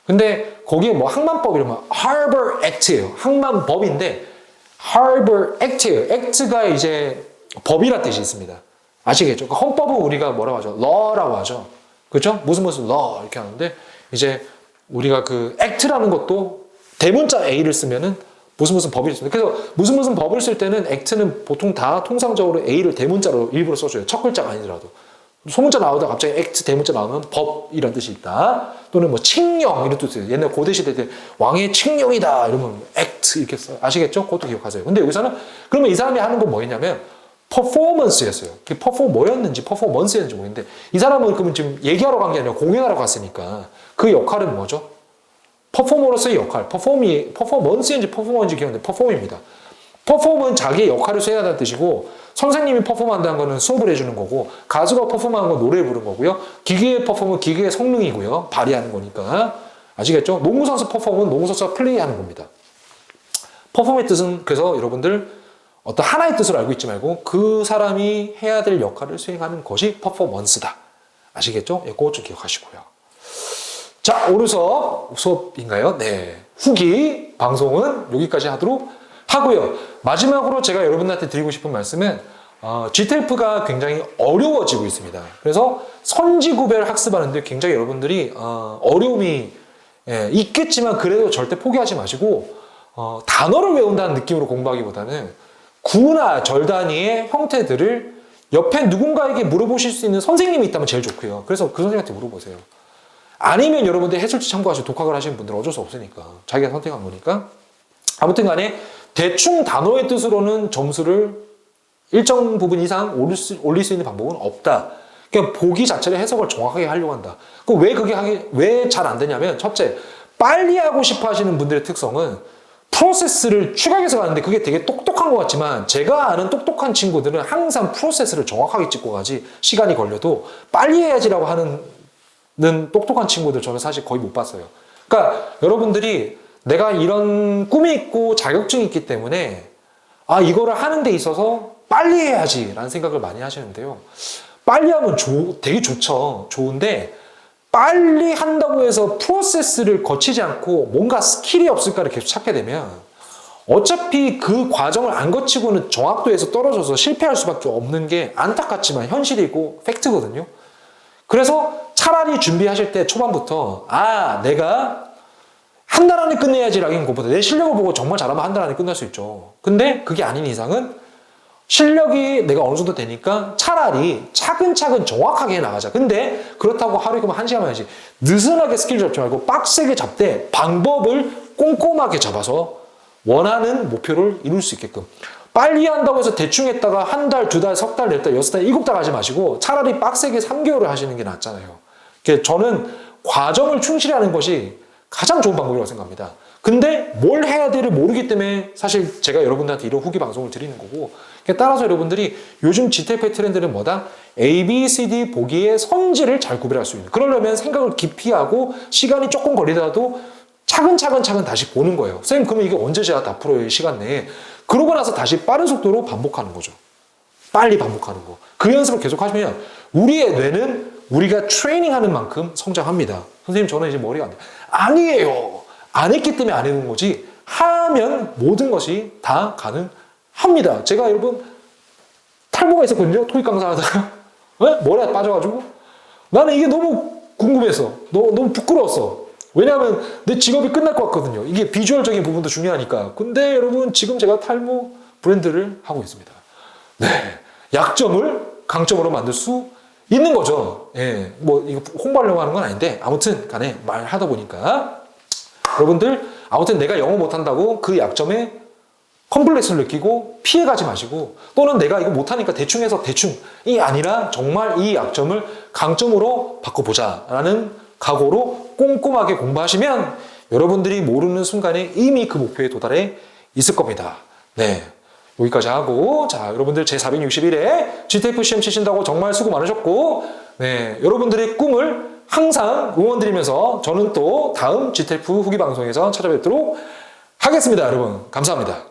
근데 거기에 뭐 항만법 이러면 Harbor Act예요. 항만법인데 Harbor Act예요. Act가 이제 법이란 뜻이 있습니다. 아시겠죠? 그 헌법은 우리가 뭐라고 하죠? law라고 하죠. 그렇죠? 무슨 law 이렇게 하는데 이제 우리가 그 act라는 것도 대문자 A를 쓰면은 무슨 법이 있습니다. 그래서 무슨 법을 쓸 때는 act는 보통 다 통상적으로 A를 대문자로 일부러 써줘요. 첫 글자가 아니더라도. 소문자 나오다가 갑자기 act 대문자 나오면 법이란 뜻이 있다. 또는 뭐 칙령 이런 뜻이에요. 옛날 고대시대 때 왕의 칙령이다 이러면 act 이렇게 써요. 아시겠죠? 그것도 기억하세요. 근데 여기서는 그러면 이 사람이 하는 건 뭐였냐면 퍼포먼스였어요. 뭐였는지 퍼포먼스였는지 모르겠는데 이 사람은 그러면 지금 얘기하러 간 게 아니라 공연하러 갔으니까 그 역할은 뭐죠? 퍼포머로서의 역할, 퍼포먼스인지 퍼포먼인지 기억하는데 퍼폼입니다. 퍼폼은 자기의 역할을 수행한다는 뜻이고 선생님이 퍼폼한다는 거는 수업을 해주는 거고 가수가 퍼폼하는 건 노래 부르는 거고요. 기계의 퍼폼은 기계의 성능이고요. 발휘하는 거니까. 아시겠죠? 농구선수 퍼폼은 농구선수가 플레이하는 겁니다. 퍼폼의 뜻은 그래서 여러분들 어떤 하나의 뜻을 알고 있지 말고 그 사람이 해야 될 역할을 수행하는 것이 퍼포먼스다. 아시겠죠? 예, 그것 좀 기억하시고요. 자, 오늘 수업인가요? 네. 후기 방송은 여기까지 하도록 하고요. 마지막으로 제가 여러분들한테 드리고 싶은 말씀은 GTF가 굉장히 어려워지고 있습니다. 그래서 선지구별 학습하는데 굉장히 여러분들이 어려움이 있겠지만 그래도 절대 포기하지 마시고 단어를 외운다는 느낌으로 공부하기보다는 구나 절 단위의 형태들을 옆에 누군가에게 물어보실 수 있는 선생님이 있다면 제일 좋고요. 그래서 그 선생님한테 물어보세요. 아니면 여러분들 해설지 참고하시고 독학을 하시는 분들은 어쩔 수 없으니까 자기가 선택한 거니까 아무튼 간에 대충 단어의 뜻으로는 점수를 일정 부분 이상 올릴 수 있는 방법은 없다. 그냥 보기 자체를 해석을 정확하게 하려고 한다. 그럼 왜 잘 안 되냐면 첫째, 빨리 하고 싶어 하시는 분들의 특성은 프로세스를 추각해서 가는데 그게 되게 똑똑한 것 같지만 제가 아는 똑똑한 친구들은 항상 프로세스를 정확하게 찍고 가지 시간이 걸려도 빨리 해야지라고 하는 똑똑한 친구들 저는 사실 거의 못 봤어요. 그러니까 여러분들이 내가 이런 꿈이 있고 자격증이 있기 때문에 이거를 하는 데 있어서 빨리 해야지 라는 생각을 많이 하시는데요. 빨리 하면 되게 좋죠. 좋은데 빨리 한다고 해서 프로세스를 거치지 않고 뭔가 스킬이 없을까를 계속 찾게 되면 어차피 그 과정을 안 거치고는 정확도에서 떨어져서 실패할 수밖에 없는 게 안타깝지만 현실이고 팩트거든요. 그래서 차라리 준비하실 때 초반부터 내가 한 달 안에 끝내야지라는 것보다 내 실력을 보고 정말 잘하면 한 달 안에 끝날 수 있죠. 근데 그게 아닌 이상은 실력이 내가 어느 정도 되니까 차라리 차근차근 정확하게 해나가자. 근데 그렇다고 하루에 그만 1시간 해야지. 느슨하게 스킬 잡지 말고 빡세게 잡되 방법을 꼼꼼하게 잡아서 원하는 목표를 이룰 수 있게끔. 빨리 한다고 해서 대충 했다가 한 달, 두 달, 석 달, 네 달, 여섯 달, 일곱 달 하지 마시고 차라리 빡세게 3개월을 하시는 게 낫잖아요. 저는 과정을 충실히 하는 것이 가장 좋은 방법이라고 생각합니다. 근데 뭘 해야 될을 모르기 때문에 사실 제가 여러분들한테 이런 후기 방송을 드리는 거고 따라서 여러분들이 요즘 GTF의 트렌드는 뭐다? A, B, C, D 보기의 선지를 잘 구별할 수 있는 그러려면 생각을 깊이 하고 시간이 조금 걸리더라도 차근차근 다시 보는 거예요. 선생님 그러면 이게 언제 제가 다 풀어요? 이 시간 내에. 그러고 나서 다시 빠른 속도로 반복하는 거죠. 빨리 반복하는 거. 그 연습을 계속 하시면 우리의 뇌는 우리가 트레이닝하는 만큼 성장합니다. 선생님 저는 이제 머리가 안 돼요. 아니에요. 안 했기 때문에 안 해놓은 거지 하면 모든 것이 다 가능합니다. 제가 여러분 탈모가 있었거든요. 토익 강사하다가 머리가 빠져가지고 나는 이게 너무 궁금해서 너무 부끄러웠어. 왜냐하면 내 직업이 끝날 것 같거든요. 이게 비주얼적인 부분도 중요하니까. 근데 여러분 지금 제가 탈모 브랜드를 하고 있습니다. 네, 약점을 강점으로 만들 수 있는 거죠. 예, 뭐 이거 홍보하려고 하는 건 아닌데 아무튼 간에 말하다 보니까 여러분들 아무튼 내가 영어 못한다고 그 약점에 컴플렉스를 느끼고 피해가지 마시고 또는 내가 이거 못하니까 대충 해서 대충이 아니라 정말 이 약점을 강점으로 바꿔보자라는 각오로 꼼꼼하게 공부하시면 여러분들이 모르는 순간에 이미 그 목표에 도달해 있을 겁니다. 네. 여기까지 하고 자 여러분들 제461회 GTF 시험 치신다고 정말 수고 많으셨고 네 여러분들의 꿈을 항상 응원드리면서 저는 또 다음 GTF 후기 방송에서 찾아뵙도록 하겠습니다. 여러분 감사합니다.